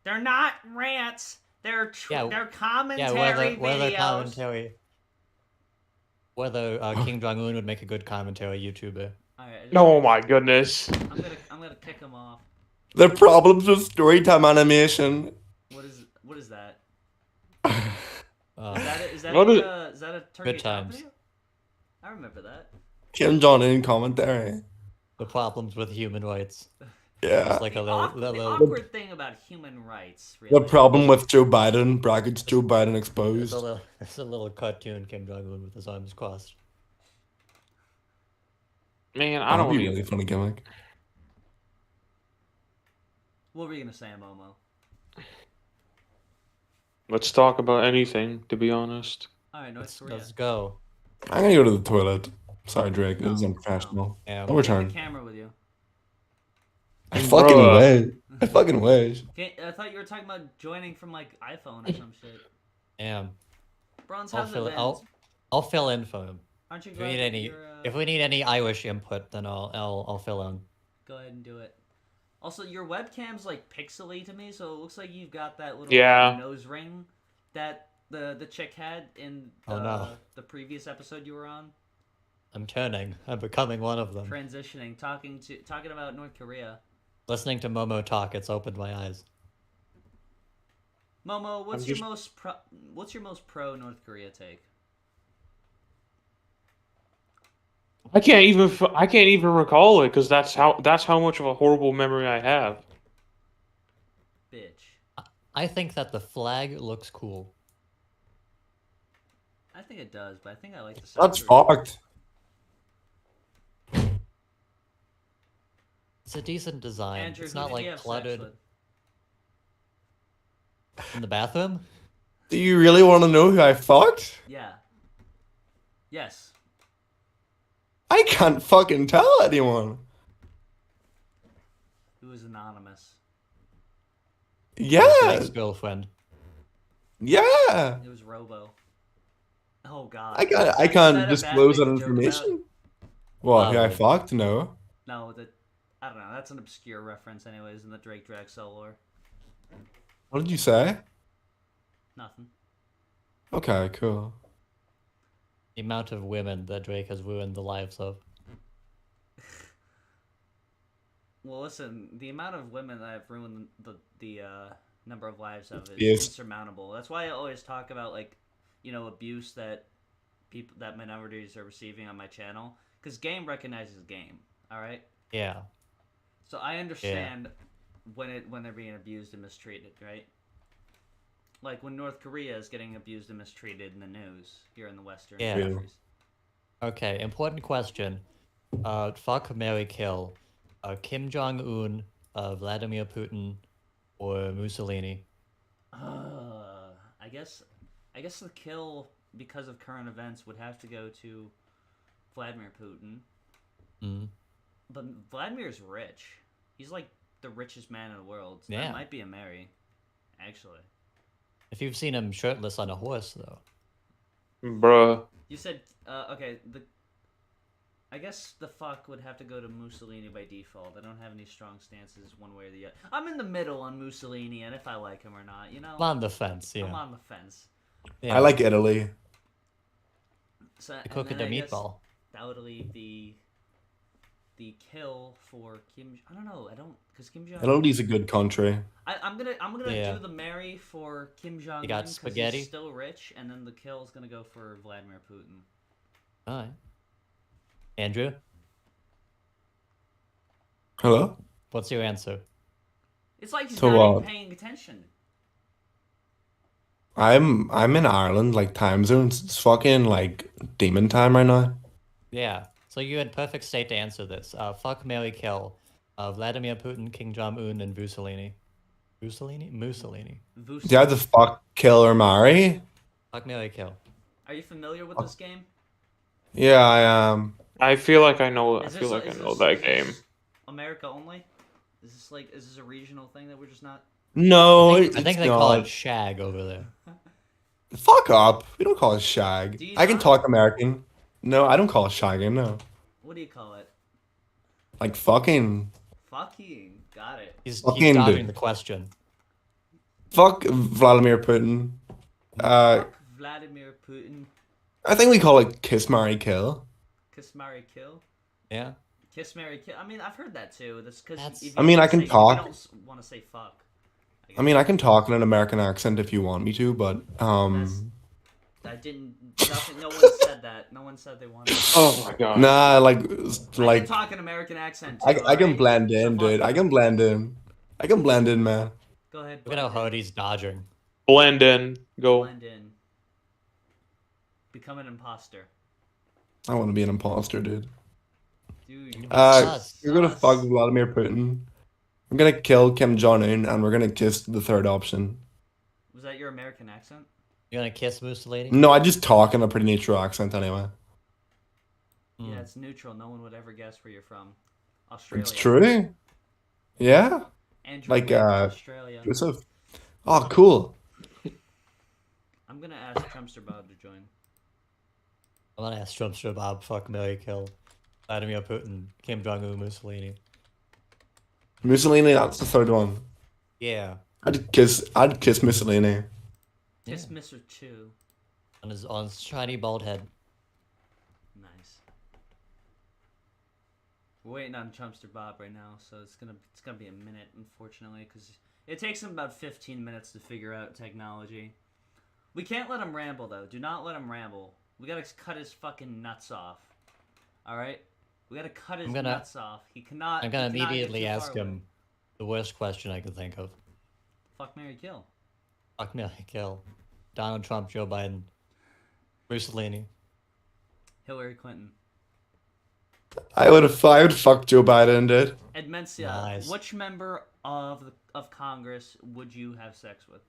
They're not rants! They're Yeah, they're Yeah, commentary whether videos. commentary. Whether Kim Jong Un would make a good commentary YouTuber. Alright, Oh my goodness. I'm gonna kick him off. The problems with storytime animation. What is that? Uh, Is that What is that a turkey Good times. video? I remember that. Kim Jong Un commentary. the problems with human rights. Yeah. Just like The, a little, awkward, the little. awkward thing about human rights, The really. problem with Joe Biden, brackets Joe Biden There's exposed. there's a little cartoon Kim Jong Un with his arms crossed. Man, I That'd don't be a even. really funny gimmick. What were you gonna say, Momo? Let's talk about anything, to be honest. All right, North Let's Korea. go. I'm gonna go to the toilet. Sorry, Drake. It was No, unprofessional. Yeah. I'll Take return. the camera with you. I fucking Bruh. wish. I fucking wish. I thought you were talking about joining from like iPhone or some shit. Damn. Bronze, I'll how's it fill been? I'll fill in for him. Aren't you If we glad need that any you're, if we need any Irish input, then I'll fill in. Go ahead and do it. Also, your webcam's like pixely to me, so it looks like you've got that little Yeah. nose ring that the chick had in Oh, no. the previous episode you were on. I'm turning. I'm becoming one of them. Transitioning, talking about North Korea. Listening to Momo talk, it's opened my eyes. Momo, what's I'm your just- most pro North Korea take? I can't even recall it because that's how much of a horrible memory I have. Bitch. I think that the flag looks cool. I think it does, but I think I like the That's South Korea. fucked. It's a decent design. Andrew, It's who not did you like have sex cluttered with? in the bathroom. Do you really want to know who I fucked? Yeah. Yes. I can't fucking tell anyone. It was anonymous. Yeah. Ex-girlfriend. Yeah. It was Robo. Oh God. I Is that a can't bad disclose that thing to joke about? information. What? Who I Probably. fucked? No. No, I don't know. That's an obscure reference, anyways, in the Drake Drexel lore. What did you say? Nothing. Okay, cool. The amount of women that Drake has ruined the lives of. Well, listen, the amount of women that I've ruined the number of lives of is Yes. insurmountable. That's why I always talk about like, abuse that minorities are receiving on my channel, because game recognizes game. All right. Yeah. So I understand when they're being abused and mistreated, right? Like when North Korea is getting abused and mistreated in the news here in the Western Yeah. countries. Okay, important question. Fuck, marry, kill. Kim Jong Un, Vladimir Putin, or Mussolini? I guess the kill because of current events would have to go to Vladimir Putin. Mm. But Vladimir's rich. He's like the richest man in the world. So Yeah. that might be a marry, actually. If you've seen him shirtless on a horse, though. Bruh. You said okay. I guess the fuck would have to go to Mussolini by default. I don't have any strong stances one way or the other. I'm in the middle on Mussolini and if I like him or not. I'm on the fence, yeah. I'm on the fence. Yeah. I like Italy. So The cook and and the then I guess meatball. that would leave the kill for Kim. I don't know. I don't because Kim Jong. Italy's a good country. I'm gonna Yeah. do the marry for Kim Jong. You got because spaghetti? he's still rich, and then the kill is gonna go for Vladimir Putin. Alright. Andrew, Hello? what's your answer? It's like he's So not what? even paying attention. I'm in Ireland, like time zones. It's fucking like demon time right now. Yeah. So you're in perfect state to answer this. Fuck, marry, kill. Vladimir Putin, Kim Jong Un, and Mussolini. Mussolini? Mussolini. Vuce. Do I have to fuck, kill, or marry? Fuck, marry, kill. Are you familiar with this game? Yeah, I am. I feel like I know. I Is feel this- like I is know this- that is game. this America only? Is this a regional thing that we're just not? No, I it's think they call it not. shag over there. Fuck up. We don't call it shag. Do you I can not? talk American. No, I don't call it shagging, no. What do you call it? Like fucking. Fucking. Got it. He's Fucking dodging the question. Fuck Vladimir Putin. Fuck Vladimir Putin. I think we call it kiss, marry, kill. Kiss, marry, kill. Yeah. Kiss, marry, kill. I mean, I've heard that too. That's That's- because. I mean, I can talk. You don't want to say fuck. I mean, I can talk in an American accent if you want me to, but I didn't. Nothing. No one said that. No one said they wanted. Oh my god. Nah, I can like talk an American accent too. I can alright? blend So in, fuck dude. I you. can blend in. I can blend in, man. Go ahead. Look at how blend in. hard he's dodging. Blend in. Go. Blend in. Become an imposter. I want to be an imposter, dude. Dude, you You're gonna fuck Vladimir Putin. I'm gonna kill Kim Jong-un, and we're gonna kiss the third option. Was that your American accent? You gonna kiss Mussolini? No, I just talk in a pretty neutral accent anyway. Yeah, it's neutral. No one would ever guess where you're from. Australia. It's true. Yeah. Andrew Like, Wade, Australia. Joseph. Oh, cool. I'm gonna ask Trumpster Bob to join. I'm gonna ask Trumpster Bob, fuck, marry, kill Vladimir Putin, Kim Jong-un, Mussolini. Mussolini, that's the third one. Yeah. I'd kiss Mussolini. Kiss Mr. 2. On his shiny bald head. Nice. We're waiting on Trumpster Bob right now, so it's gonna be a minute, unfortunately, because it takes him about 15 minutes to figure out technology. We can't let him ramble though. Do not let him ramble. We gotta cut his fucking nuts off. All right. We gotta cut his nuts off. He cannot. I'm gonna he cannot get immediately too far ask away. him the worst question I can think of. Fuck, marry, kill. Fuck, marry, kill Donald Trump, Joe Biden, Mussolini. Hillary Clinton. I would fuck Joe Biden, dude. Admensia. Nice. Which member of Congress would you have sex with?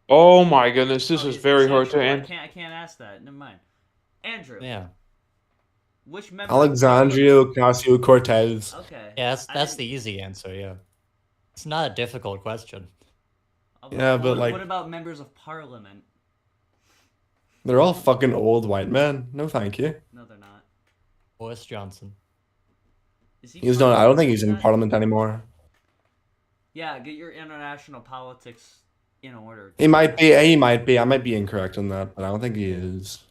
Oh my goodness, this is Is it very hard to sexual? answer. I can't ask that. Never mind. Andrew. Yeah. Which member? Alexandria Ocasio-Cortez. Okay. Yeah, I that's didn't- the easy answer, yeah. It's not a difficult question. Yeah, but, like- what about members of parliament? They're all fucking old white men. No, thank you. No, they're not. Boris Johnson. Is he? He's not. I don't think he's in yet? parliament anymore. Yeah, get your international politics in order. He might be. He might be. I might be incorrect on that, but I don't think he is.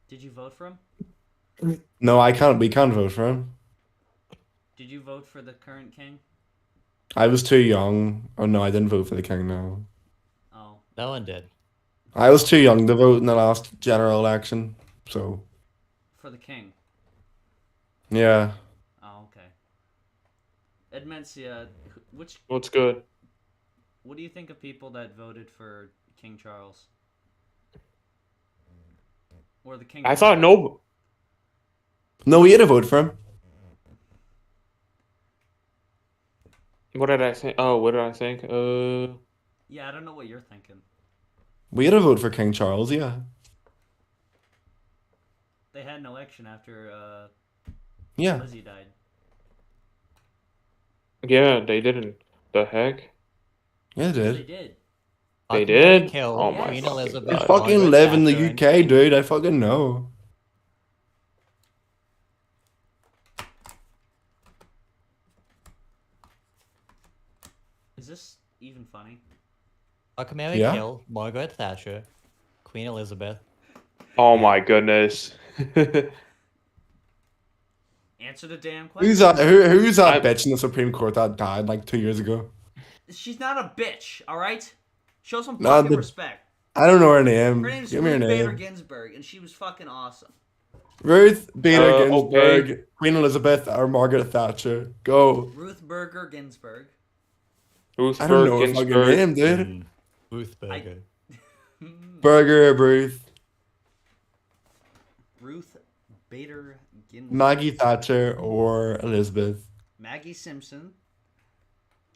Did you vote for him? No, I can't. We can't vote for him. Did you vote for the current king? I was too young. Oh no, I didn't vote for the king. No, Oh, No one did. I was too young to vote in the last general election. So for the king. yeah, Oh, okay. Admensia, which What's good? what do you think of people that voted for King Charles? Or the king? I thought no. no, we had to vote for him. What did I think? Oh, what did I think? Yeah, I don't know what you're thinking. We had to vote for King Charles. Yeah, They had an election after yeah. Lizzie died. Yeah, they didn't. The heck? Yeah, they They did. did. They Fuck, marry, did? kill Oh my Queen fucking Elizabeth. I God. fucking Margaret live in the Thatcher, and UK, King- dude. I fucking know. Is this even funny? Fuck, marry, Yeah. kill Margaret Thatcher, Queen Elizabeth. Oh my goodness. Answer the damn question. Who's that? Who's that I- bitch in the Supreme Court that died like 2 years ago? She's not a bitch, all right? Show some Nah, fucking the- respect. I don't know her name. Her name's Give me her Ruth Bader name. Ginsburg, and she was fucking awesome. Ruth Bader Okay. Ginsburg, Queen Elizabeth, or Margaret Thatcher. Go. Ruth Berger Ginsburg. I don't know her fucking Ginsburg. name, dude. Ruth Berger. Burger, Ruth, Ruth Bader Ginsburg. Maggie Thatcher, or Elizabeth. Maggie Simpson.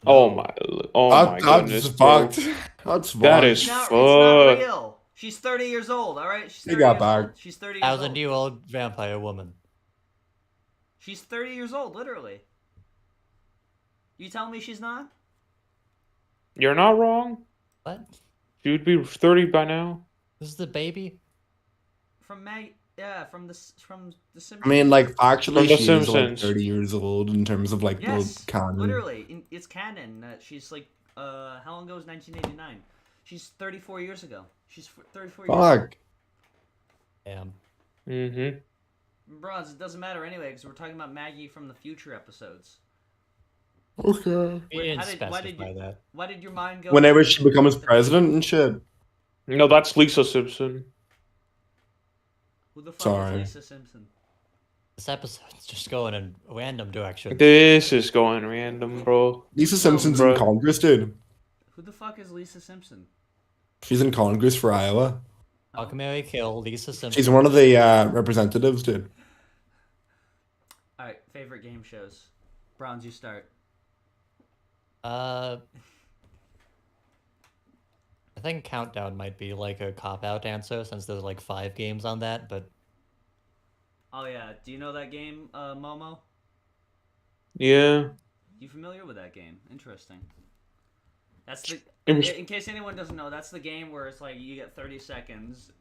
Oh my That's goodness, bro. fucked. That's That fucked. is- It's not Fuck. real. She's 30 years old, all right? She's They 30 got years back. old. She's 30 years old. 1,000-year-old vampire woman. She's 30 years old, literally. You tell me she's not? You're not wrong. What? She would be 30 by now. This is the baby? From from the Simpsons. I mean, like, actually, From The she's like Simpsons. 30 years old in terms of like yes, the canon. literally, it's canon. She's like, how long ago was 1989? She's 34 years ago. She's 34 years old. Fuck. Damn. Mm-hmm. Bronze, it doesn't matter anyway, because we're talking about Maggie from the future episodes. Okay. You Wait, didn't why did specify you- that. Why did your mind go? Whenever she becomes president and shit. No, that's Lisa Simpson. Who the fuck Sorry. is Lisa Simpson? This episode's just going in random directions. This is going random, bro. Lisa Simpson's in bro. Congress, dude. Who the fuck is Lisa Simpson? She's in Congress for Iowa. Fuck, Mary, kill Lisa Simpson. She's one of the representatives, dude. All right, favorite game shows. Bronze, you start. I think Countdown might be like a cop-out answer since there's like 5 games on that, but Oh yeah, do you know that game, Momo? Yeah. You familiar with that game? Interesting. That's the. It was- In case anyone doesn't know, that's the game where it's like you get 30 seconds,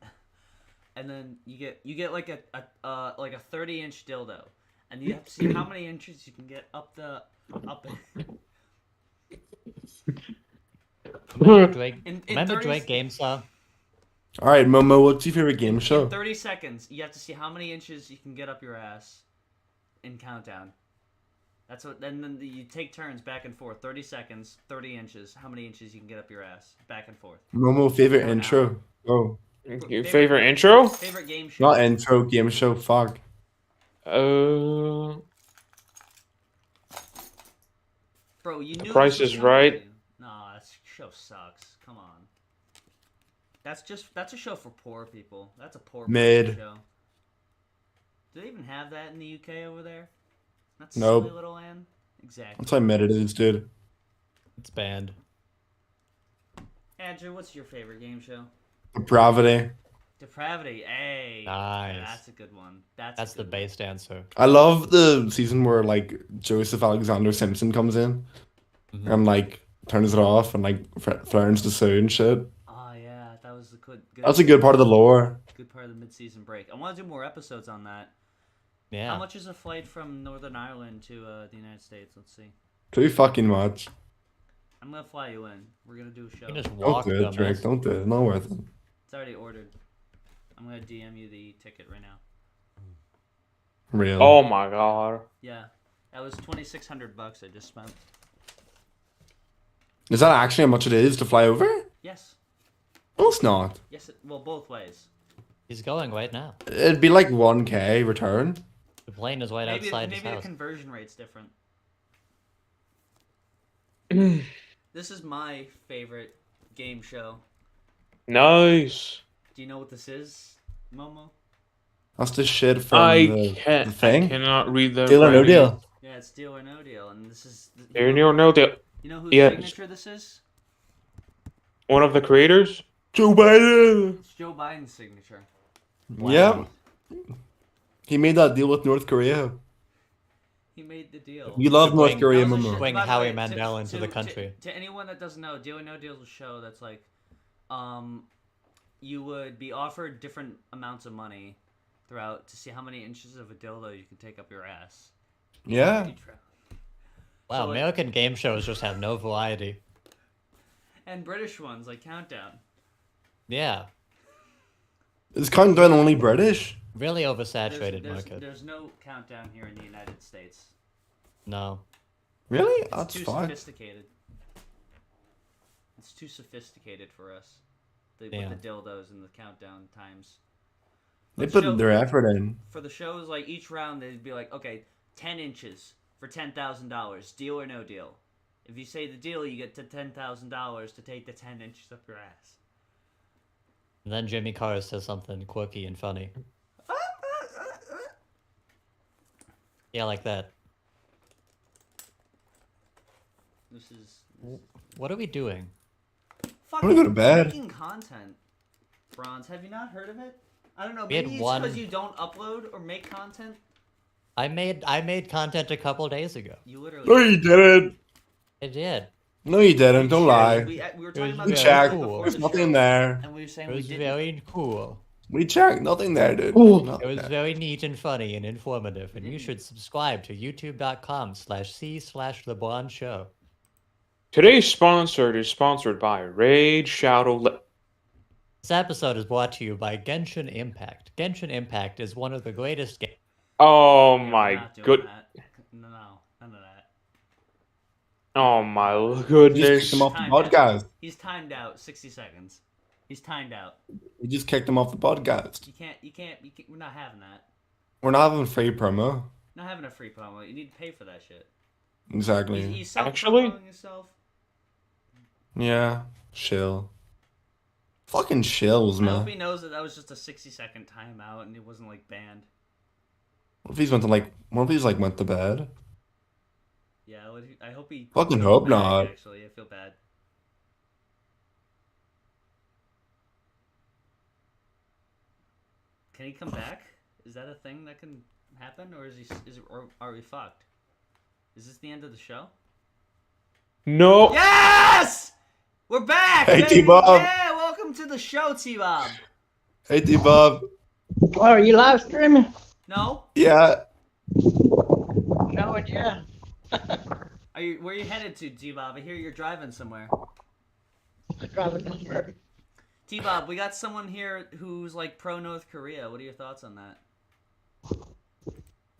and then you get like a 30-inch dildo, and you have to see how many inches you can get up. remember Drake, In remember 30 Drake game song? All right, Momo, what's your favorite game show? In 30 seconds, you have to see how many inches you can get up your ass in Countdown. That's what. Then you take turns back and forth. 30 seconds, 30 inches. How many inches you can get up your ass, back and forth. Momo, favorite For an intro. Oh, Your favorite intro? Favorite game show. not intro, game show. Fuck. Uh, Bro, you knew Price this was is coming, Right. didn't you? Nah, that show sucks. Come on. That's a show for poor people. That's a poor Mid. person show. Do they even have that in the UK over there? That's Nope. silly little land. Exactly. That's how mid it is, dude. It's banned. Andrew, what's your favorite game show? Depravity. Depravity. Hey. Nice. That's a good one. That's That's a the good one. based answer. I love the season where like Joseph Alexander Simpson comes in Mhm. and like turns it off and like threatens to sue and shit. Oh yeah, that was a good. That's a good part of the lore. Good part of the mid-season break. I want to do more episodes on that. Yeah. How much is a flight from Northern Ireland to the United States? Let's see. Too fucking much. I'm gonna fly you in. We're gonna do a show. You can just Don't walk do it, dumbass. Drake. Don't do it. Not worth it. It's already ordered. I'm gonna DM you the ticket right now. Real. oh my god. Yeah, that was $2,600 I just spent. Is that actually how much it is to fly over? Yes, No, it's not. yes. Well, both ways. He's going right now. It'd be like 1K return. The plane is right Maybe outside his the house. conversion rate's different. This is my favorite game show. Nice. Do you know what this is, Momo? That's the shit from I the can't. thing. I cannot read that. Deal or no writing. deal? Yeah, it's Deal or No Deal, and this is. Deal or no deal. You know whose Yes. signature this is? One of the creators. Joe Biden. It's Joe Biden's signature. Wow. Yep. He made that deal with North Korea. He made the deal. We love To North bring- Korea, That was a Momo. shit- Bring by the Howie way, Mandel into the country. To anyone that doesn't know, Deal or No Deal is a show that's like, you would be offered different amounts of money throughout to see how many inches of a dildo you can take up your ass. Yeah. Wow, So, like- American game shows just have no variety. And British ones like Countdown. Yeah. Is Countdown only British? Really There's, oversaturated there's, market. there's no Countdown here in the United States. No. Really? It's That's too fine. sophisticated. It's too sophisticated for us. Yeah. With the dildos and the countdown times. They For the put show- their effort in. For the shows, like each round, they'd be like, okay, 10 inches for $10,000. Deal or no deal? If you say the deal, you get to $10,000 to take the 10 inches up your ass. And then Jimmy Carr says something quirky and funny. Yeah, like that. This is What are we doing? fucking go to bed. making content. Bronze, have you not heard of it? I don't know. We had Maybe it's one- because you don't upload or make content. I made content a couple days ago. You literally. No, you didn't. I did. No, you didn't. Don't lie. We were talking about We very that checked. cool. before There's the nothing show, there. and we were saying It we was didn't. very cool. We checked. Nothing there, dude. Ooh. Nothing It was there. very neat and funny and informative, and you should subscribe to youtube.com/c/TheBlondeShow. Today's sponsored is sponsored by Raid Shadow. This episode is brought to you by Genshin Impact. Genshin Impact is one of the greatest games. Oh Yeah, we're my not doing good. that. No, none of that. Oh my You just goodness. kicked him off the Timed out. podcast. He's timed out 60 seconds. He's timed out. We just kicked him off the podcast. You can't. We're not having that. We're not having free promo. Not having a free promo. You need to pay for that shit. Exactly. You self Actually? promoting yourself. Yeah. Shill. Fucking shills, I hope man. he knows that was just a 60-second timeout and it wasn't like banned. What if he's went to bed? Yeah, I hope he. Fucking goes hope back, not. Actually, I feel bad. Can he come back? Is that a thing that can happen, or or are we fucked? Is this the end of the show? No. Yes! We're back! Hey, baby! TBob. Yeah, welcome to the show, TBob. Hey, TBob. Oh, are you live streaming? No? Yeah. No, yeah. Where are you headed to, TBob? I hear you're driving somewhere. I'm driving over. TBob, we got someone here who's like pro North Korea. What are your thoughts on that?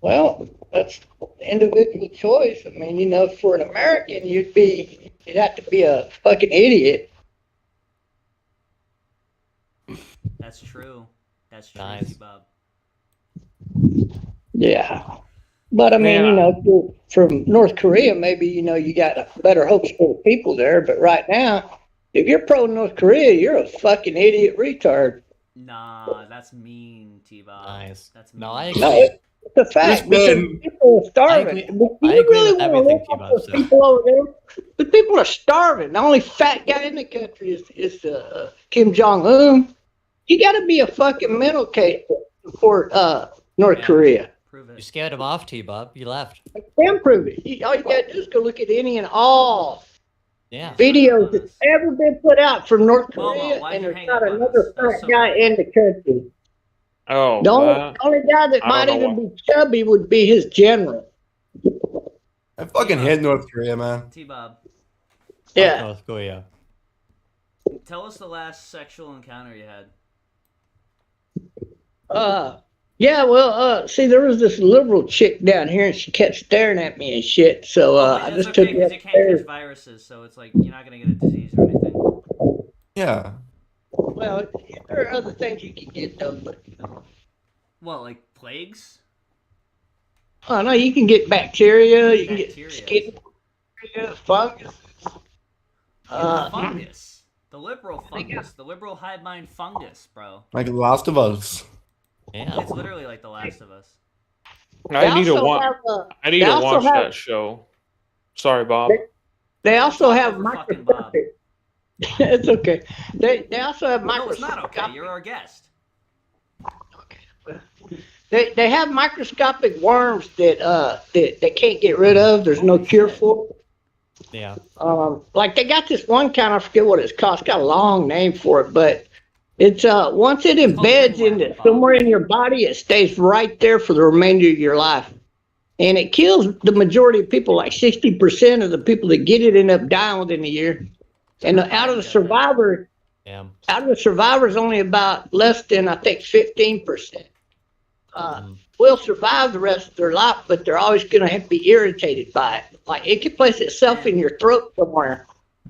Well, that's individual choice. I mean, you know, for an American, you'd have to be a fucking idiot. That's true. That's true, Nice. TBob. Yeah. But I mean, Yeah. you know, from North Korea, maybe, you know, you got better hopes for the people there. But right now, if you're pro North Korea, you're a fucking idiot retard. Nah, that's mean, T-Bob. Nice. That's mean. No, I No, agree. it's a fact. This Because man- people are starving. I agree- Do you I agree really with wanna everything look up T-Bob those said. people over there? The people are starving. The only fat guy in the country is Kim Jong Un. You got to be a fucking mental case for North Yeah. Korea. Prove You it. scared him off, T-Bob. You left. I can prove it. All you got to do is go look at any and all Yeah. videos that's ever been put out from North Momo, Korea, why'd and you there's hang not up on another us? That was fat so guy rude. in the country. Oh, The that- only guy that I might don't know even be chubby would be his general. I fucking hate North Korea, man. T-Bob, Yeah. North Korea. tell us the last sexual encounter you had. Yeah, well, see, there was this liberal chick down here, and she kept staring at me and shit. So Oh, wait, I that's just okay took her because you can't upstairs. catch viruses, so it's like you're not gonna get a disease or anything. Yeah. Well, there are other things you can get though, but What, like plagues? oh no, you can get bacteria, you can Bacteria. get skin bacteria, fungus. The fungus. The liberal fungus. The liberal hive mind fungus, bro. Like The Last of Us. Yeah. It's literally like The Last of Us. I need to also watch. have, I need they to also watch have- that show. Sorry, Bob. They also have Over fucking Bob. microscopic. It's okay. They also have No, it's not okay. microscopic. You're our guest. They have microscopic worms that they can't get rid of. There's no Holy cure shit. for. Yeah. Like they got this one kind, I forget what it's called. It's got a long name for it, but it's once it embeds ringworm, into Bob. somewhere in your body, it stays right there for the remainder of your life, and it kills the majority of people. Like 60% of the people that get it end up dying within a year, and out of the survivors, Damn. only about less than I think 15% will survive the rest of their life, but they're always going to be irritated by it. Like it can place itself in your throat somewhere.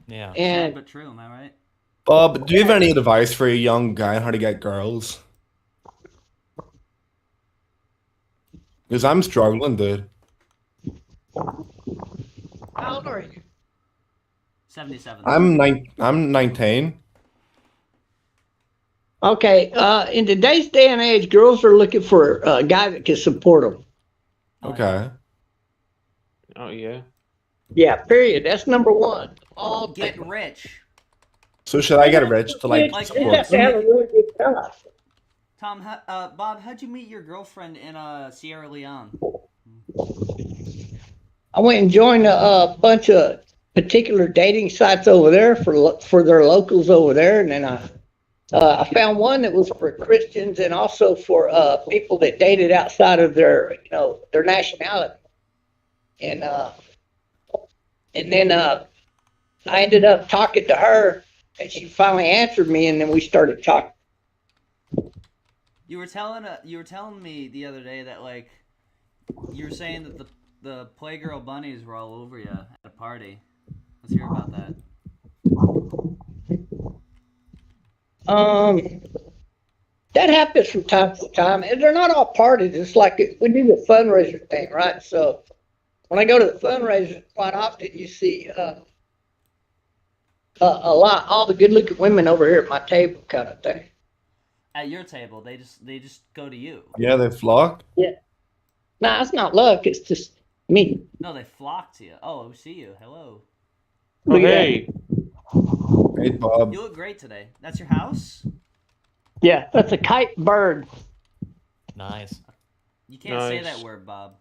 Yeah. Sad And but true, am I right? Bob, do you have any advice for a young guy on how to get girls? Because I'm struggling, dude. how old are you? 77. I'm 19. Okay, in today's day and age, girls are looking for a guy that can support them. Okay. Oh yeah. Yeah, period. That's number one. All Get rich. So should I get rich to like Like, You support? have to have a really good time. Tom, Bob, how'd you meet your girlfriend in Sierra Leone? I went and joined a bunch of particular dating sites over there for their locals over there, and then I found one that was for Christians and also for people that dated outside of their their nationality, and then I ended up talking to her, and she finally answered me, and then we started talking. You were telling me the other day that like you were saying that the Playgirl bunnies were all over you at a party. Let's hear about that. That happens from time to time, and they're not all parties. It's like we do the fundraiser thing, right? So when I go to the fundraiser, quite often you see all the good-looking women over here at my table, kind of thing. At your table, they just go to you. Yeah, they flock. Yeah. No, it's not luck. It's just me. No, they flock to you. Oh, we see you. Hello. Oh, Yeah. hey. Hey, Bob. You look great today. That's your house? Yeah, that's a kite bird. Nice. You can't say Nice. that word, Bob.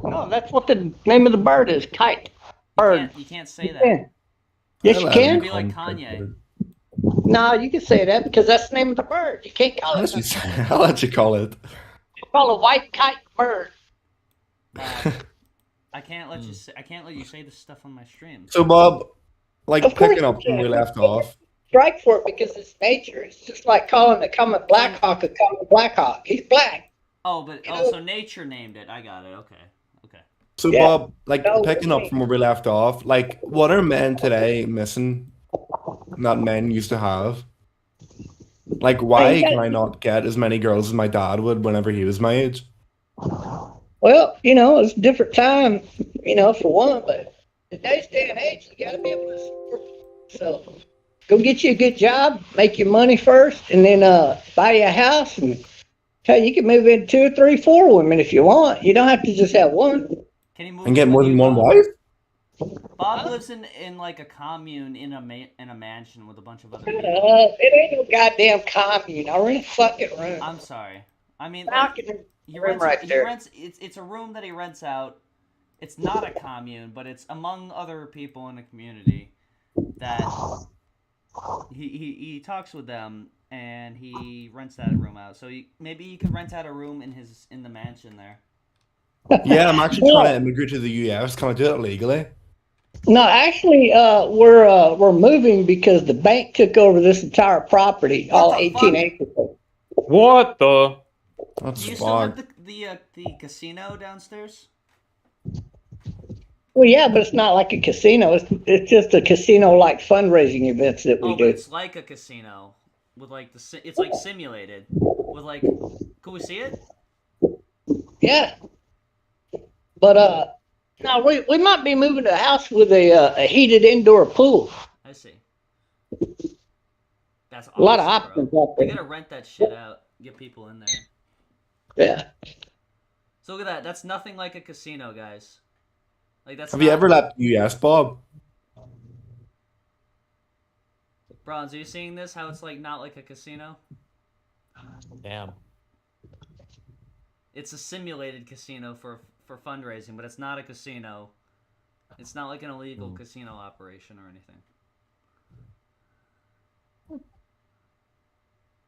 No, that's what the name of the bird is, kite bird. You can't say that. Yeah. Yes, you can. Be like Kanye. No, you can say that because that's the name of the bird. You can't call I'll it. let you, I'll let you call it. It's called a white kite bird. I can't let you say. I can't let you say this stuff on my stream. So, Bob, like Of course picking you up when we can. left off. Strike for it because it's nature. It's just like calling the common black hawk a common black hawk. He's black. So nature named it. I got it. Okay. So, Yeah. Bob, like No, picking up from where we left off, like what are men today missing that men used to have? Like, why can I not get as many girls as my dad would whenever he was my age? Well, it's a different time, for one, but today's day and age, you got to be able to support. So go get you a good job, make your money first, and then buy you a house. And hell, you can move in 2 or 3, 4 women if you want. You don't have to just have one. Can he move And get in more with than you, one Bob? wife? Bob lives in like a commune in a mansion with a bunch of other people. It ain't no goddamn commune. I rent a fucking room. I'm sorry. I mean, Balcony he room rents. right He there. rents. It's a room that he rents out. It's not a commune, but it's among other people in the community that he talks with them and he rents that room out. So maybe you could rent out a room in the mansion there. Yeah, I'm actually trying to immigrate to the US. Can I do it legally? No, actually, we're moving because the bank took over this entire property, What all the 18 fuck? acres. What the? That's Do you still have fucked. the casino downstairs? Well, yeah, but it's not like a casino. It's just a casino-like fundraising events that we Oh, but do. it's like a casino with like it's like simulated with like. Can we see it? Yeah. But no, we might be moving to a house with a heated indoor pool. I see. That's awesome, A lot of bro. options out We there. gotta rent that shit out. Get people in there. Yeah. So look at that. That's nothing like a casino, guys. Like that's. Have you ever left the US, Bob? Bronze, are you seeing this? How it's like not like a casino? Damn. It's a simulated casino for fundraising, but it's not a casino. It's not like an illegal casino operation or anything.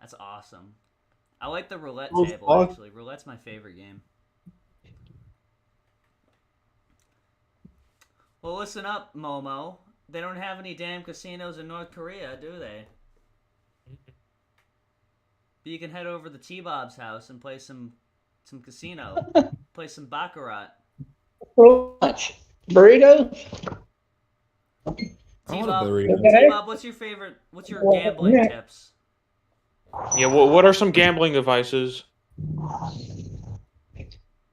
That's awesome. I like the roulette Oh, table, fuck. actually. Roulette's my favorite game. Well, listen up, Momo. They don't have any damn casinos in North Korea, do they? But you can head over to TBob's house and play some casino. Play some Baccarat. Lunch. Burritos? I want a T-Bob, burrito. Okay. what's your gambling Yeah. tips? Yeah, what are some gambling devices?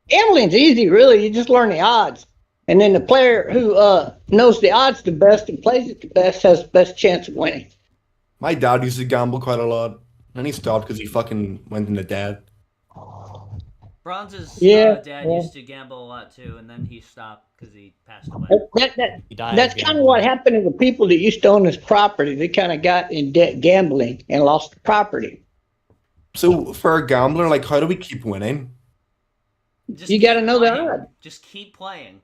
Gambling's easy, really. You just learn the odds. And then the player who knows the odds the best and plays it the best has the best chance of winning. My dad used to gamble quite a lot. And he stopped because he fucking went into debt. Bronze's Yeah, dad yeah. used to gamble a lot too, and then he stopped because he passed away. He died That's of kind of what gambling. happened to the people that used to own this property. They kind of got in debt gambling and lost the property. So for a gambler, like how do we keep winning? Just You gotta keep know the playing. odds. Just keep playing.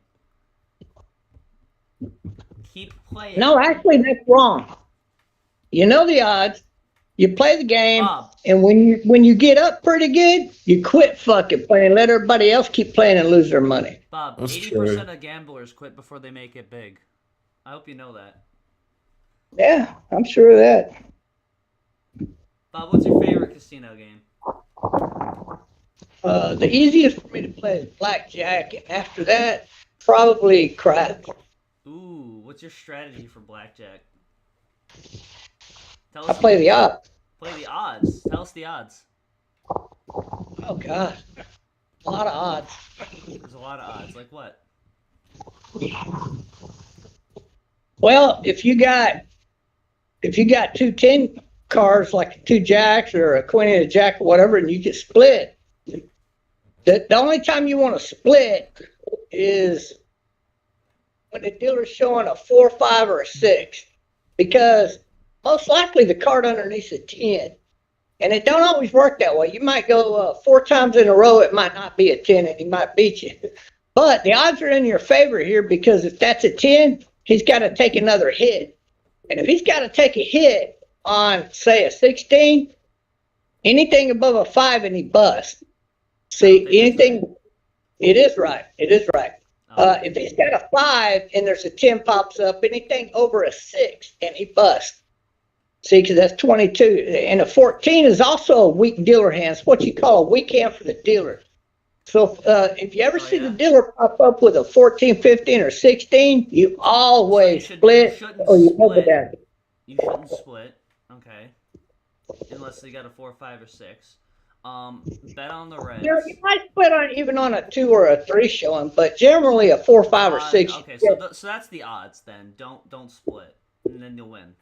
Keep playing. No, actually, that's wrong. You know the odds. You play the game, Bob, and when you get up pretty good, you quit fucking playing. Let everybody else keep playing and lose their money. Bob, That's 80% true. of gamblers quit before they make it big. I hope you know that. Yeah, I'm sure of that. Bob, what's your favorite casino game? The easiest for me to play is blackjack, and after that, probably craps. Ooh, what's your strategy for blackjack? Tell I us play the odds. play the odds. Tell us the odds. Oh God, a lot of odds. There's a lot of odds. Like what? Well, if you got 2 10 cars, like 2 jacks or a queen and a jack or whatever, and you get split, the only time you want to split is when the dealer's showing a 4, 5, or a 6, because most likely the card underneath a 10. And it don't always work that way. You might go 4 times in a row, it might not be a 10, and he might beat you. But the odds are in your favor here, because if that's a 10, he's got to take another hit. And if he's got to take a hit on, say, a 16, anything above a 5 and he busts. See, anything, it is right. It is right. If he's got a 5 and there's a 10 pops up, anything over a 6 and he busts. See, because that's 22. And a 14 is also a weak dealer hand. It's what you call a weak hand for the dealer. So if you ever see the dealer pop up with a 14, 15, or 16, you always split or you never down. You shouldn't split. Okay. Unless they got a 4, 5, or 6. Bet on the Reds. You might split on even on a 2 or a 3 showing, but generally a 4, 5, or 6. Okay, so that's the odds then. Don't split, and then you'll win.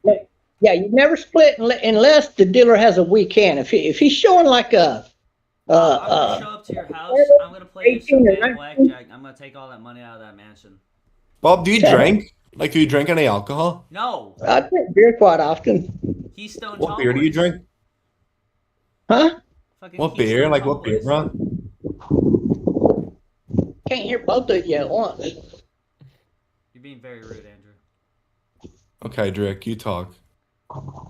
Yeah, you never split unless the dealer has a weak hand. If he's showing like a I'm gonna show up to your house. I'm gonna play you some damn blackjack. I'm gonna take all that money out of that mansion. Bob, do you drink? Like, do you drink any alcohol? No. I drink beer quite often. Keystone. What beer do you drink? Huh? Fucking What beer? Keystone Like, what beer Tumbler. brand? Can't hear both of you at once. You're being very rude, Andrew. Okay, Drake, you talk.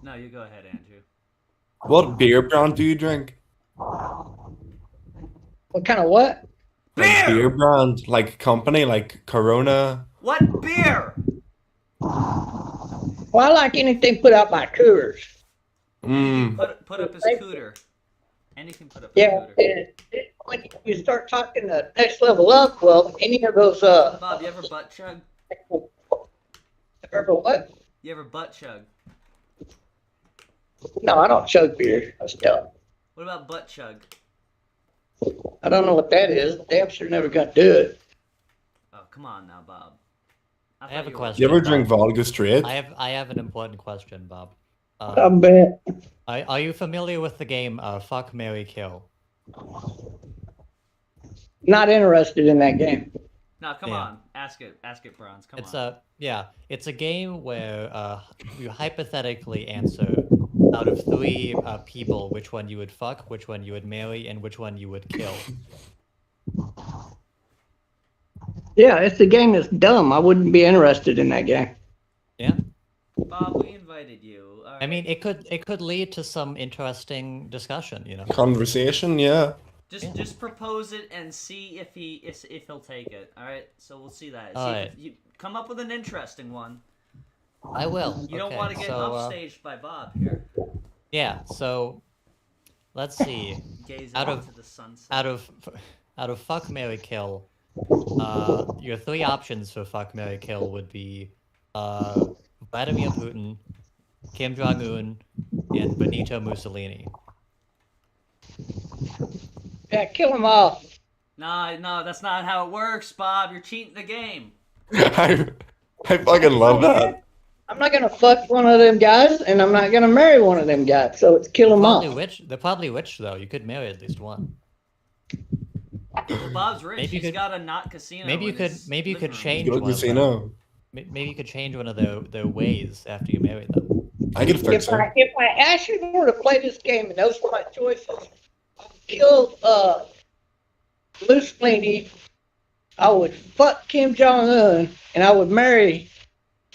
No, you go ahead, Andrew. What beer brand do you drink? What kind of what? Like beer brand, like company, like Corona. What beer? Well, I like anything put out by Coors. Put up his cooter. Anything put up his Yeah, cooter. and when you start talking the next level up, well, any of those Bob, you ever butt chug? ever what? You ever butt chug? No, I don't chug beer. That's dumb. What about butt chug? I don't know what that is. Damn sure never gonna do it. Oh, come on now, Bob. I have a thought question. You ever Bob. drink vodka straight? I have an important question, Bob. I bet. Are you familiar with the game Fuck, Marry, Kill? Not interested in that game. No, come Yeah. on. Ask it, Bronze. Come It's on. it's a game where you hypothetically answer out of 3 people which one you would fuck, which one you would marry, and which one you would kill. Yeah, it's a game that's dumb. I wouldn't be interested in that game. Yeah. Bob, we invited you. All I right. mean, it could lead to some interesting discussion, you know. Conversation, yeah. Just propose it and see if he'll take it. All right. So we'll see that. All See right. if you come up with an interesting one. I will. You don't Okay, want to get so, upstaged by Bob here. yeah. So, let's see. Gaze Out out of- into the sunset. Out of Fuck, Marry, Kill, your 3 options for Fuck, Marry, Kill would be Vladimir Putin, Kim Jong-un, and Benito Mussolini. Yeah, kill them all. No, that's not how it works, Bob. You're cheating the game. I fucking love that. I'm not gonna fuck one of them guys, and I'm not gonna marry one of them guys. So it's kill them all. They're probably rich though. You could marry at least one. Well, Bob's rich. Maybe you He's could- got a not casino. Maybe you in could his maybe you living could room. change Go to one of them. casino. Maybe you could change one of their ways after you marry them. I could fix If I it. actually were to play this game and those were my choices, I'd kill Mussolini, I would fuck Kim Jong Un, and I would marry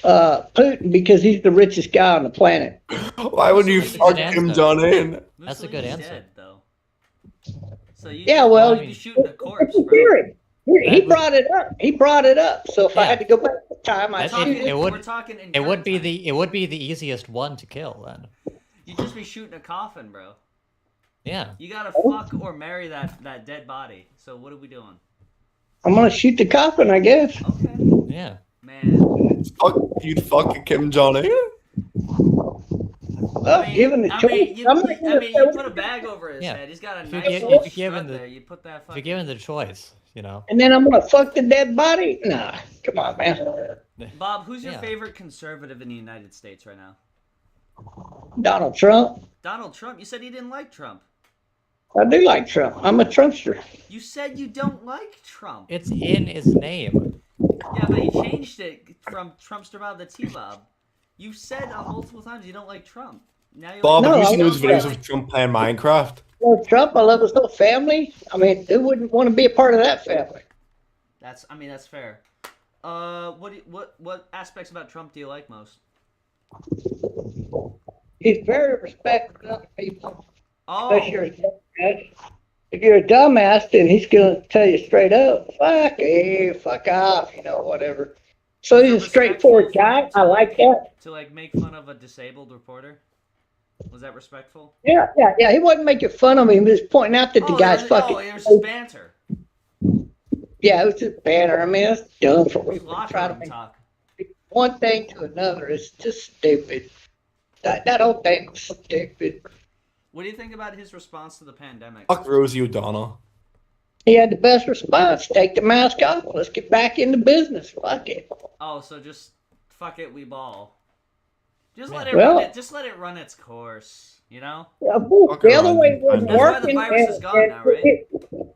Putin because he's the richest guy on the planet. Why would you That's a fuck good Kim answer. Jong-un? That's a good Mussolini's answer. Dead, though. So you Yeah, well, you'd be shooting a corpse, He bro. brought it up. He brought it up. So if I Yeah. had to go back in time, I'd That's- shoot it it. would- We're talking in It would be current time. it would be the easiest one to kill then. You'd just be shooting a coffin, bro. Yeah. You gotta fuck or marry that dead body. So what are we doing? I'm gonna shoot the coffin, I guess. Okay, Yeah. man. Fuck, you'd fuck Kim Jong-un? Well, given the choice, I'm not gonna say you put a bag over his Yeah. head. He's got a If you nice give- little if you give him strut the- there. You put that If you're fucking... given the choice, and then I'm gonna fuck the dead body? Nah, come on, man. Bob, who's your Yeah. favorite conservative in the United States right now? Donald Trump. Donald Trump. You said you didn't like Trump. I do like Trump. I'm a Trumpster. You said you don't like Trump. it's in his name. Yeah, but you changed it from Trumpster Bob to TBob. You said multiple times you don't like Trump. Now you Bob, No, have you I seen those don't videos like- of Trump playing Minecraft? Well, Trump, I love his whole family. I mean, who wouldn't want to be a part of that family? That's fair. What aspects about Trump do you like most? He's very respectful of other people. Oh, Unless you're a dumbass. If you're a dumbass, then he's gonna tell you straight up, fuck you, fuck off, whatever. So he's a straightforward guy. I like that. to like make fun of a disabled reporter. Was that respectful? Yeah. He wasn't making fun of him. He was pointing out that the guy's fucking. it was just banter. Yeah, it was just banner. I mean, that's dumb for It was people to locker try to room make talk. one thing to another. It's just stupid. That whole thing was stupid. What do you think about his response to the pandemic? Fuck Rosie O'Donnell. He had the best response. Take the mask off. Let's get back into business. Fuck it. Oh, so just fuck it, we ball. Just Yeah. let it Well- run it. Just let it run its course. You know. Yeah, the other way wasn't That's why the working. virus is gone now, right?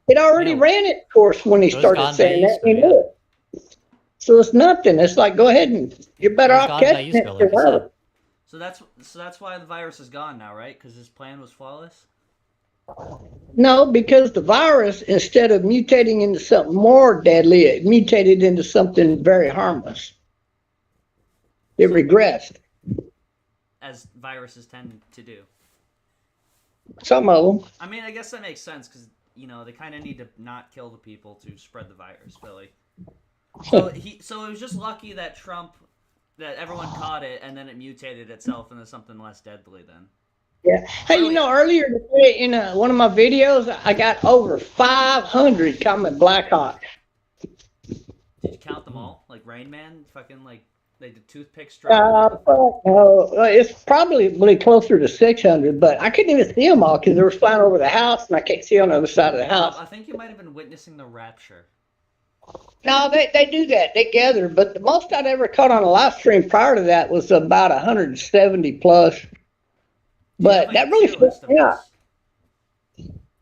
It already Yeah. ran its course when he It was started gone saying by that. Easter, You know it. So it's nothing. It's like, go ahead and you're better It was off gone by catching Easter, it. like I survive said. it. So that's why the virus is gone now, right? Because his plan was flawless. No, because the virus, instead of mutating into something more deadly, it mutated into something very harmless. It regressed. As viruses tend to do. Some of them. I mean, I guess that makes sense because they kind of need to not kill the people to spread the virus, Billy. So it was just lucky that that everyone caught it and then it mutated itself into something less deadly. Then. Yeah. Hey, earlier today in one of my videos, I got over 500 comment Blackhawks. Did you count them all? Like Rain Man, fucking like the toothpick Fuck stroke. no. It's probably closer to 600, but I couldn't even see them all because they were flying over the house, and I can't see on the other side of the house. I think you might have been witnessing the rapture. No, they do that. They gather, but the most I'd ever caught on a live stream prior to that was about 170 plus. But that really freaked me out.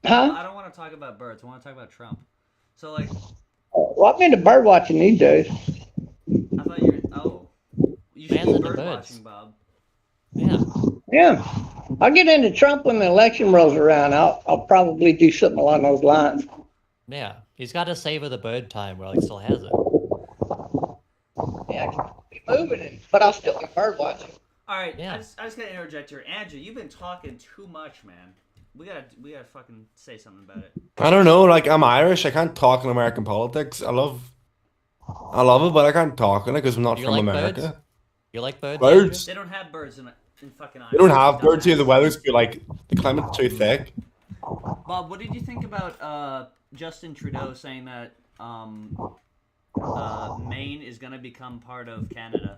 Huh? I don't want to talk about birds. I want to talk about Trump. So like, Well, I'm into bird watching these days. I thought you should Man's be into bird birds. watching, Bob. Yeah. Yeah. I'll get into Trump when the election rolls around. I'll probably do something along those lines. Yeah. He's got to savor the bird time while he still has it. Yeah, I can keep moving it, but I'll still be bird watching. All right, Yeah. I just gotta interject here, Andrew. You've been talking too much, man. We gotta fucking say something about it. I don't know, like I'm Irish. I can't talk in American politics. I love it, but I can't talk in it because I'm not You from like America. birds? You like birds? Birds? They don't have birds in fucking Ireland. They don't have birds here. The Dumbass. weather's too the climate's too thick. Bob, what did you think about Justin Trudeau saying that Maine is gonna become part of Canada?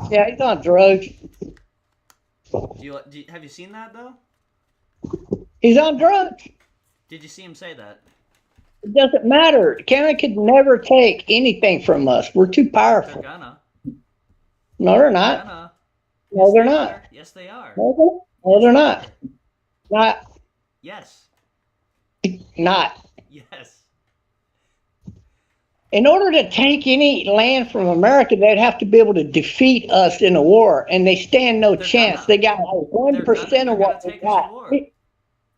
Yeah, he's on drugs. Have you seen that though? He's on drugs. Did you see him say that? It doesn't matter. Canada could never take anything from us. We're too They're powerful. gonna. No, they're not. Gonna. No, they're they not. are. Yes, they are. No, they're not. Not. Yes. Not. Yes. In order to take any land from America, they'd have to be able to defeat us in a war, and they stand no They're chance. gonna. They got like They're 1% gonna of what we take us to got. war.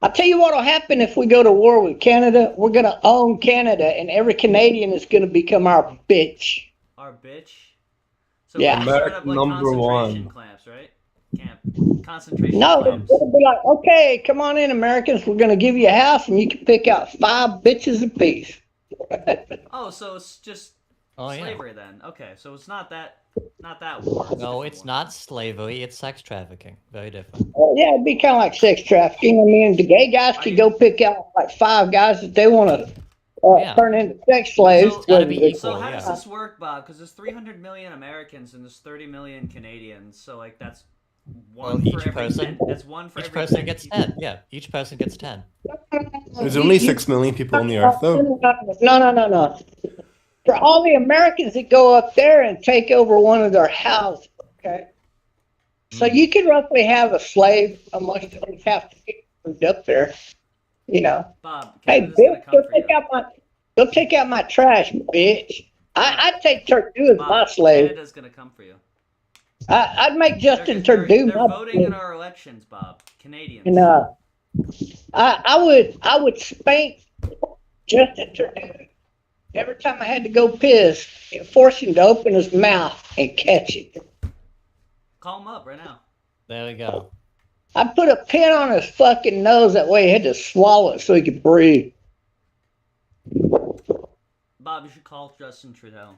I'll tell you what'll happen if we go to war with Canada. We're gonna own Canada, and every Canadian is gonna become our bitch. Our bitch. So Yeah. we're gonna start up, like, American number concentration one. camps, right? Concentration No, camps. it'll be like, okay, come on in, Americans. We're gonna give you a house, and you can pick out 5 bitches apiece. Oh, so it's just Oh, yeah. slavery then. Okay, so it's not that war. a No, different it's war. not slavery. It's sex trafficking. Very different. Well, yeah, it'd be kind of like sex trafficking. I mean, the gay guys could go pick out like 5 guys that they want to Yeah. turn into sex slaves. So- Gotta be But- equal. So how does yeah. this work, Bob? Because there's 300 million Americans and there's 30 million Canadians. So like that's One Well, for each every person- 10. That's one for Each every person 10 gets people. 10. Yeah, each person gets 10. There's only 6 million people on the earth, though. No. For all the Americans that go up there and take over one of their houses, okay? So you could roughly have a slave amongst them half the people moved up there, you know. Bob, Hey, Canada's bitch, gonna come for you. go take out my trash, bitch. I'd take Turdu as my Bob, slave. Canada's gonna come for you. I'd make Justin They're Turdu my voting in bitch. our elections, Bob. Canadians. And I would spank Justin Turdu every time I had to go piss and force him to open his mouth and catch it. Call him up right now. There we go. I put a pin on his fucking nose, that way he had to swallow it so he could breathe. Bob, you should call Justin Trudeau.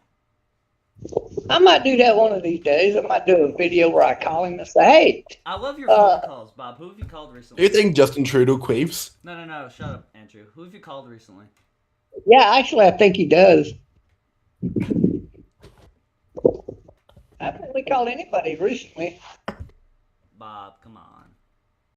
I might do that one of these days. I might do a video where I call him and say, hey, I love your phone calls, Bob. Who have you called Do recently? you think Justin Trudeau queefs? No. Shut up, Andrew. Who have you called recently? yeah, actually, I think he does. I haven't really called anybody recently. Bob, come on.